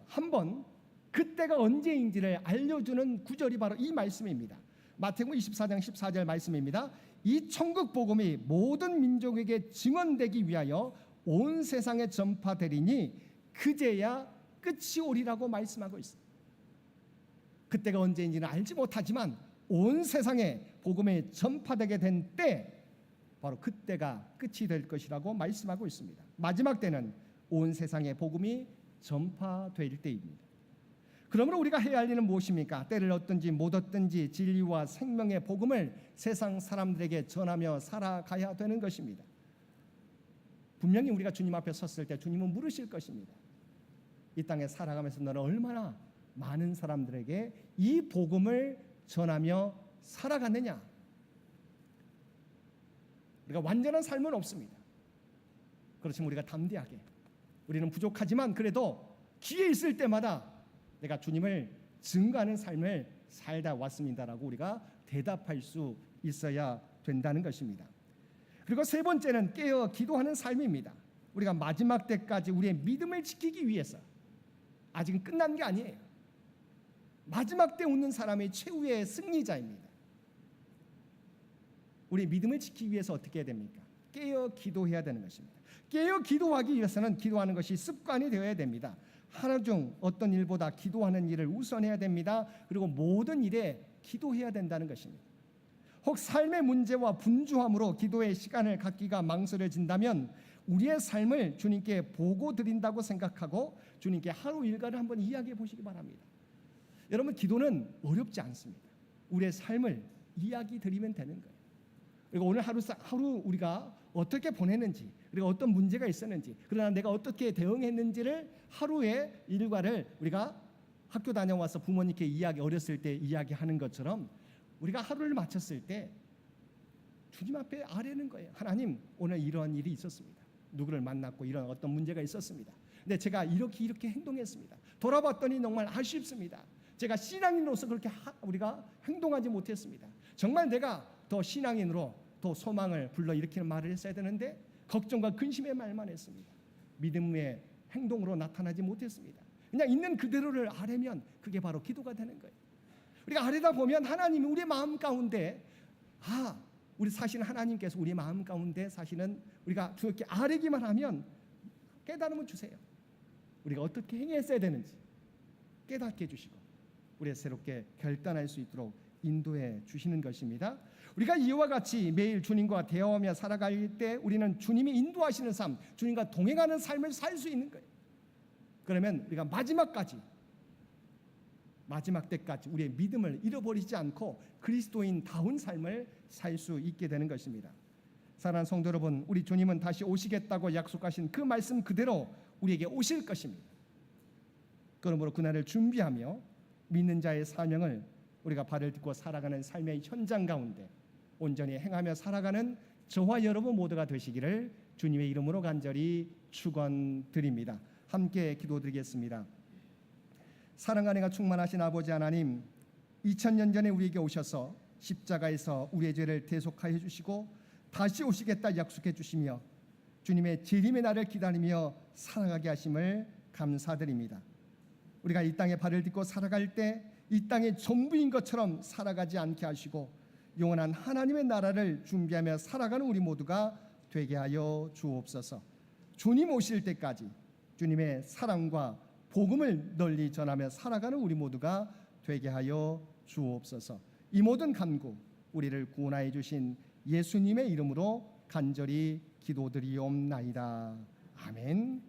한번 그때가 언제인지를 알려주는 구절이 바로 이 말씀입니다. 마태복음 24장 14절 말씀입니다. 이 천국 복음이 모든 민족에게 증언되기 위하여 온 세상에 전파되리니 그제야 끝이 오리라고 말씀하고 있습니다. 그때가 언제인지는 알지 못하지만 온 세상에 복음이 전파되게 된 때, 바로 그때가 끝이 될 것이라고 말씀하고 있습니다. 마지막 때는 온 세상에 복음이 전파될 때입니다. 그러므로 우리가 해야 할 일은 무엇입니까? 때를 얻든지 못 얻든지 진리와 생명의 복음을 세상 사람들에게 전하며 살아가야 되는 것입니다. 분명히 우리가 주님 앞에 섰을 때 주님은 물으실 것입니다. 이 땅에 살아가면서 너는 얼마나 많은 사람들에게 이 복음을 전하며 살아갔느냐? 우리가 완전한 삶은 없습니다. 그렇지만 우리가 담대하게, 우리는 부족하지만 그래도 기회 있을 때마다 내가 주님을 증거하는 삶을 살다 왔습니다라고 우리가 대답할 수 있어야 된다는 것입니다. 그리고 세 번째는 깨어 기도하는 삶입니다. 우리가 마지막 때까지 우리의 믿음을 지키기 위해서, 아직은 끝난 게 아니에요. 마지막 때 웃는 사람이 최후의 승리자입니다. 우리 믿음을 지키기 위해서 어떻게 해야 됩니까? 깨어 기도해야 되는 것입니다. 깨어 기도하기 위해서는 기도하는 것이 습관이 되어야 됩니다. 하루 중 어떤 일보다 기도하는 일을 우선해야 됩니다. 그리고 모든 일에 기도해야 된다는 것입니다. 혹 삶의 문제와 분주함으로 기도의 시간을 갖기가 망설여진다면 우리의 삶을 주님께 보고 드린다고 생각하고 주님께 하루 일과를 한번 이야기해 보시기 바랍니다. 여러분, 기도는 어렵지 않습니다. 우리의 삶을 이야기 드리면 되는 거예요. 그리고 오늘 하루 우리가 어떻게 보냈는지, 그리고 어떤 문제가 있었는지, 그러나 내가 어떻게 대응했는지를 하루의 일과를 우리가 학교 다녀와서 부모님께 어렸을 때 이야기하는 것처럼 우리가 하루를 마쳤을 때 주님 앞에 아뢰는 거예요. 하나님, 오늘 이러한 일이 있었습니다. 누구를 만났고 이런 어떤 문제가 있었습니다. 근데 제가 이렇게 행동했습니다. 돌아봤더니 정말 아쉽습니다. 제가 신앙인으로서 그렇게 우리가 행동하지 못했습니다. 정말 내가 더 신앙인으로 더 소망을 불러일으키는 말을 했어야 되는데 걱정과 근심의 말만 했습니다. 믿음의 행동으로 나타나지 못했습니다. 그냥 있는 그대로를 아뢰면 그게 바로 기도가 되는 거예요. 우리가 아뢰다 보면 하나님이 우리 마음 가운데 우리 사실은 하나님께서 우리 마음 가운데 사실은 우리가 주께 아뢰기만 하면 깨달음을 주세요. 우리가 어떻게 행했어야 되는지 깨닫게 해주시고 우리가 새롭게 결단할 수 있도록 인도해 주시는 것입니다. 우리가 이와 같이 매일 주님과 대화하며 살아갈 때 우리는 주님이 인도하시는 삶, 주님과 동행하는 삶을 살 수 있는 거예요. 그러면 우리가 마지막 때까지 우리의 믿음을 잃어버리지 않고 그리스도인다운 삶을 살 수 있게 되는 것입니다. 사랑하는 성도 여러분, 우리 주님은 다시 오시겠다고 약속하신 그 말씀 그대로 우리에게 오실 것입니다. 그러므로 그날을 준비하며 믿는 자의 사명을 우리가 발을 딛고 살아가는 삶의 현장 가운데 온전히 행하며 살아가는 저와 여러분 모두가 되시기를 주님의 이름으로 간절히 축원드립니다. 함께 기도드리겠습니다. 사랑 안에가 충만하신 아버지 하나님, 2000년 전에 우리에게 오셔서 십자가에서 우리의 죄를 대속하여 주시고 다시 오시겠다 약속해 주시며 주님의 재림의 날을 기다리며 살아가게 하심을 감사드립니다. 우리가 이 땅에 발을 딛고 살아갈 때 이 땅의 전부인 것처럼 살아가지 않게 하시고 영원한 하나님의 나라를 준비하며 살아가는 우리 모두가 되게 하여 주옵소서. 주님 오실 때까지 주님의 사랑과 복음을 널리 전하며 살아가는 우리 모두가 되게 하여 주옵소서. 이 모든 간구 우리를 구원하여 주신 예수님의 이름으로 간절히 기도드리옵나이다. 아멘.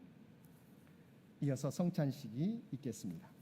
이어서 성찬식이 있겠습니다.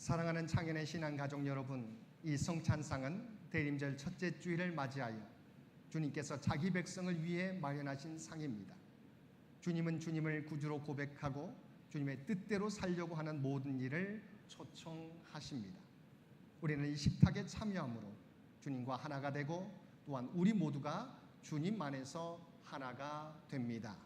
사랑하는 창연의 신앙가족 여러분, 이 성찬상은 대림절 첫째 주일을 맞이하여 주님께서 자기 백성을 위해 마련하신 상입니다. 주님은 주님을 구주로 고백하고 주님의 뜻대로 살려고 하는 모든 일을 초청하십니다. 우리는 이 식탁에 참여함으로 주님과 하나가 되고 또한 우리 모두가 주님 안에서 하나가 됩니다.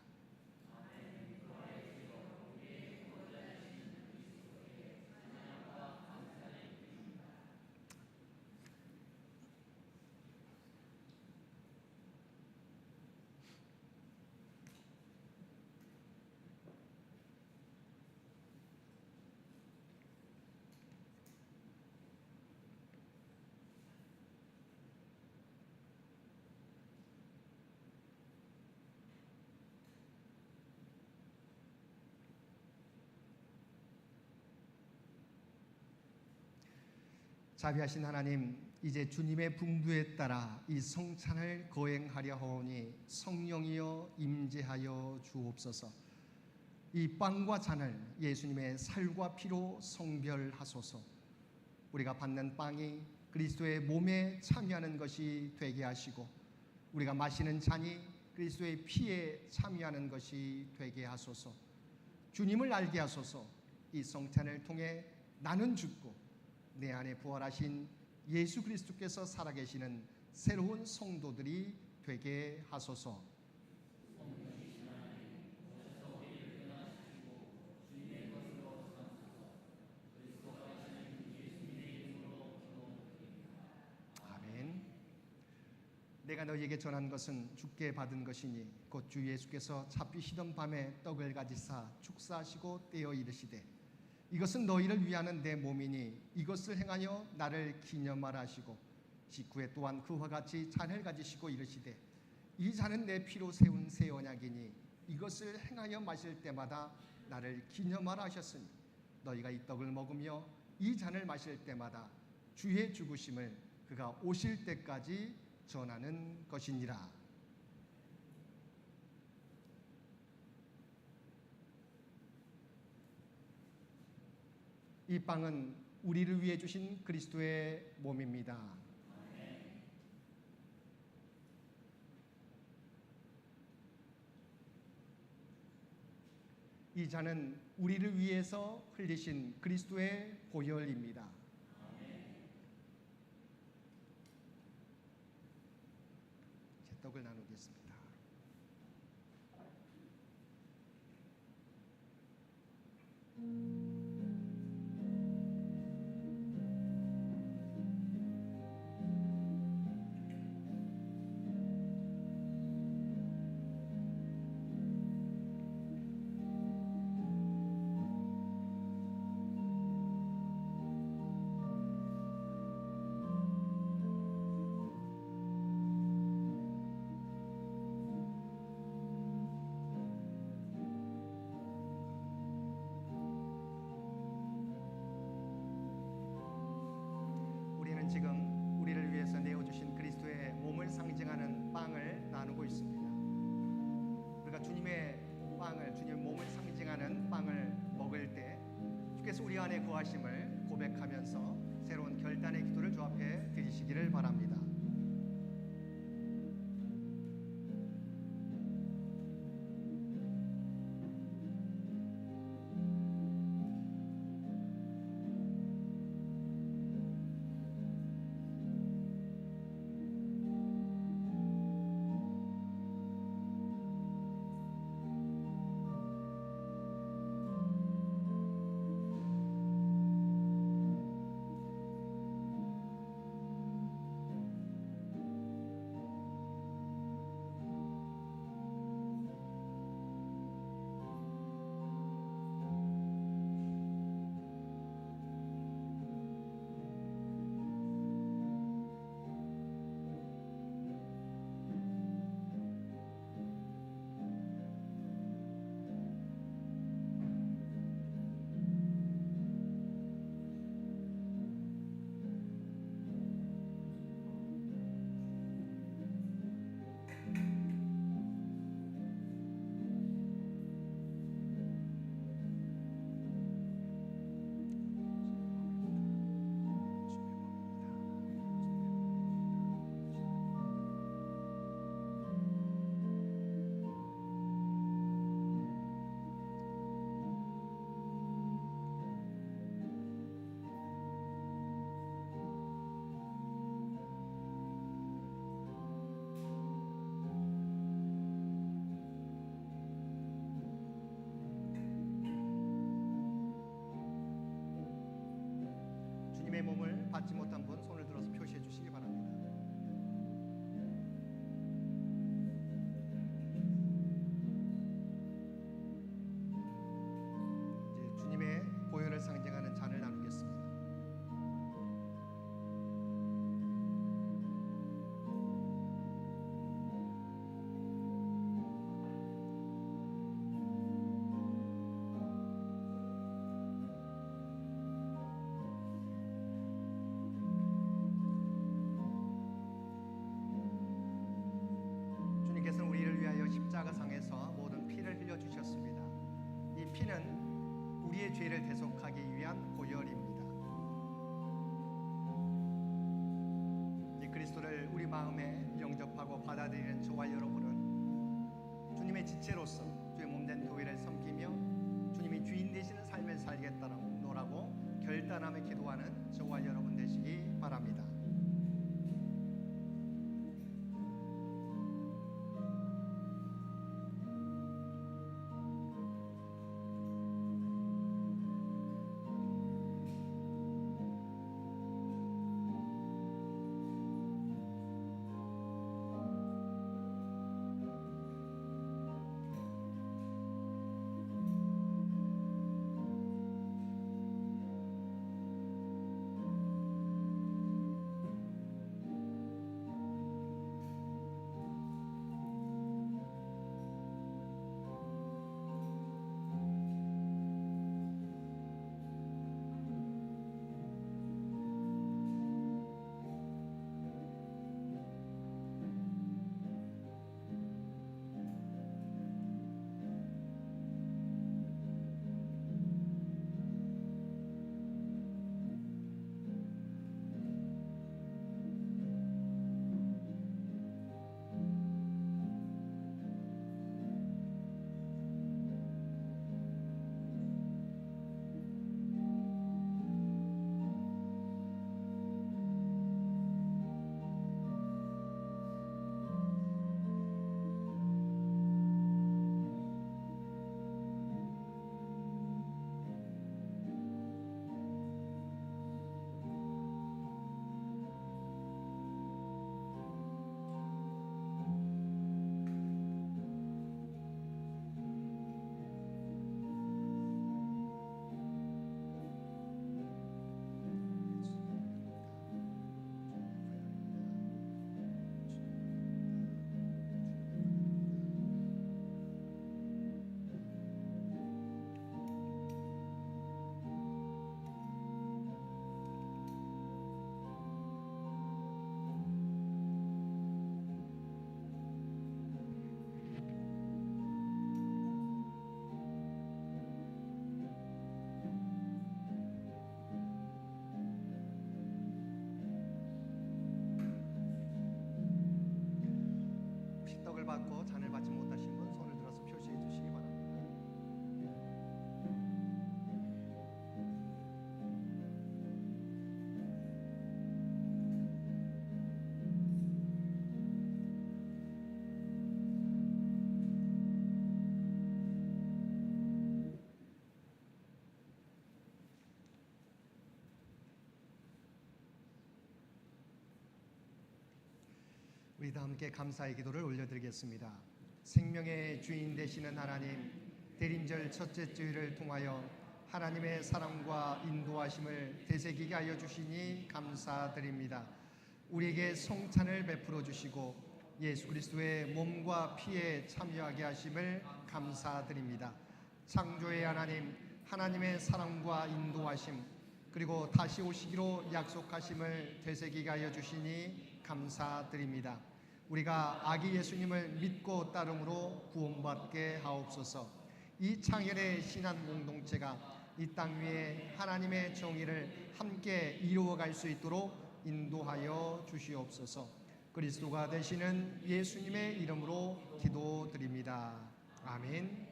자비하신 하나님, 이제 주님의 분부에 따라 이 성찬을 거행하려 하오니 성령이여 임재하여 주옵소서. 이 빵과 잔을 예수님의 살과 피로 성별하소서. 우리가 받는 빵이 그리스도의 몸에 참여하는 것이 되게 하시고 우리가 마시는 잔이 그리스도의 피에 참여하는 것이 되게 하소서. 주님을 알게 하소서. 이 성찬을 통해 나는 죽고 내 안에 부활하신 예수 그리스도께서 살아계시는 새로운 성도들이 되게 하소서. 아멘. 내가 너희에게 전한 것은 주께 받은 것이니 곧 주 예수께서 잡히시던 밤에 떡을 가지사 축사하시고 떼어 이르시되 이것은 너희를 위하는 내 몸이니 이것을 행하여 나를 기념하라 하시고 직후에 또한 그와 같이 잔을 가지시고 이르시되 이 잔은 내 피로 세운 새 언약이니 이것을 행하여 마실 때마다 나를 기념하라 하셨으니 너희가 이 떡을 먹으며 이 잔을 마실 때마다 주의 죽으심을 그가 오실 때까지 전하는 것이니라. 이 빵은 우리를 위해 주신 그리스도의 몸입니다. 이 잔은 우리를 위해서 흘리신 그리스도의 보혈입니다. 이제 떡을 나누겠습니다. 지금 우리를 위해서 내어주신 그리스도의 몸을 상징하는 빵을 나누고 있습니다. 우리가 주님의 빵을, 주님의 몸을 상징하는 빵을 먹을 때 주께서 우리 안에 거하심을 고백하면서 새로운 결단의 기도를 주 앞에 드리시기를 바랍니다. 받지 못한 분 손을 들어서 표시해 주시기 바랍니다. 이제 주님의 보혈을 상징하는 잔을 나누겠습니다. 주님께서는 우리를 위하여 십자가상에서 모든 피를 흘려 주셨습니다. 이 피는 우리의 죄를 대속하기 위한 보혈입니다. 이 그리스도를 우리 마음에 영접하고 받아들이는 저와 여러분은 주님의 지체로서 주의 몸된 교회를 섬기며 주님이 주인 되시는 삶을 살겠다라고 결단하며 기도하는 저와 여러분 되시기 바랍니다. 떡을 받고 잔을 받지 못하신 분 손을 들어서 표시해 주시기 바랍니다. 우리 다 함께 감사의 기도를 올려드리겠습니다. 생명의 주인 되시는 하나님, 대림절 첫째 주일을 통하여 하나님의 사랑과 인도하심을 되새기게 하여 주시니 감사드립니다. 우리에게 성찬을 베풀어 주시고 예수 그리스도의 몸과 피에 참여하게 하심을 감사드립니다. 창조의 하나님, 하나님의 사랑과 인도하심 그리고 다시 오시기로 약속하심을 되새기게 하여 주시니 감사드립니다. 우리가 아기 예수님을 믿고 따름으로 구원받게 하옵소서. 이 창혈의 신한 공동체가 이 땅 위에 하나님의 정의를 함께 이루어갈 수 있도록 인도하여 주시옵소서. 그리스도가 되시는 예수님의 이름으로 기도드립니다. 아멘.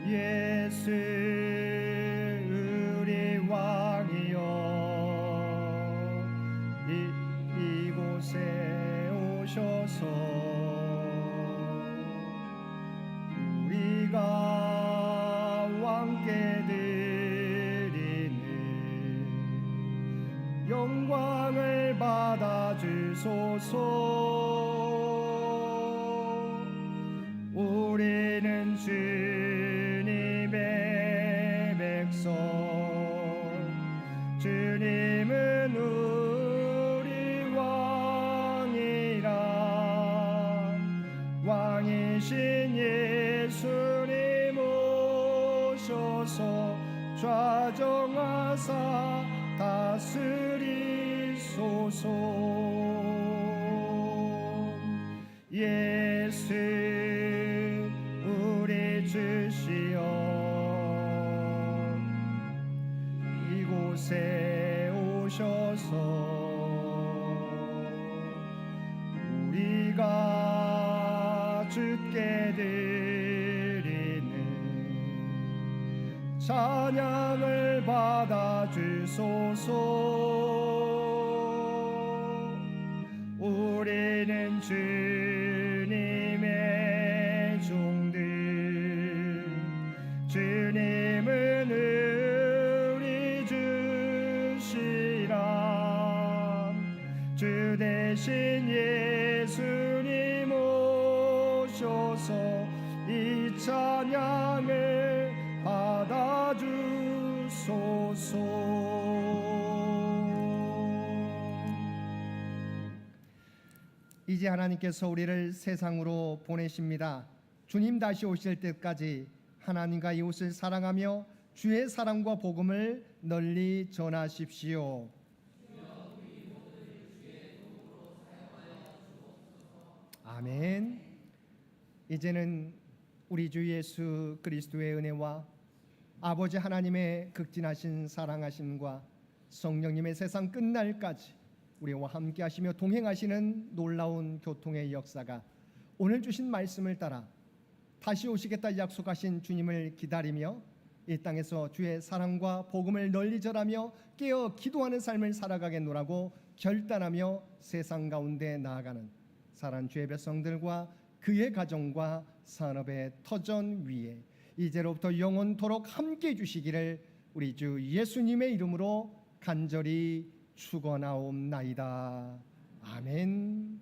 예수 우리 왕이여 오셔서 우리가 왕께 드리는 영광을 받아 주소서. 우리는 주님의 백성, 주님은 우리 왕이라. 왕이신 예수님 오셔서 좌정하사 다스리소서. 예수 우리 주시여, 이곳에 오셔서 우리가 주께 드리는 찬양을 받아 주소서. 우리는 주님의 종들, 주님은 우리 주시라. 주 대신 예수님 오셔서 이 찬양을 받아 주소서. 이제 하나님께서 우리를 세상으로 보내십니다. 주님 다시 오실 때까지 하나님과 이웃을 사랑하며 주의 사랑과 복음을 널리 전하십시오. 아멘. 이제는 우리 주 예수 그리스도의 은혜와 아버지 하나님의 극진하신 사랑하심과 성령님의 세상 끝날까지 우리와 함께 하시며 동행하시는 놀라운 교통의 역사가 오늘 주신 말씀을 따라 다시 오시겠다 약속하신 주님을 기다리며 이 땅에서 주의 사랑과 복음을 널리 전하며 깨어 기도하는 삶을 살아가겠노라고 결단하며 세상 가운데 나아가는 사랑하는 주의 백성들과 그의 가정과 산업의 터전 위에 이제로부터 영원토록 함께해 주시기를 우리 주 예수님의 이름으로 간절히 축원하옵나이다. 아멘.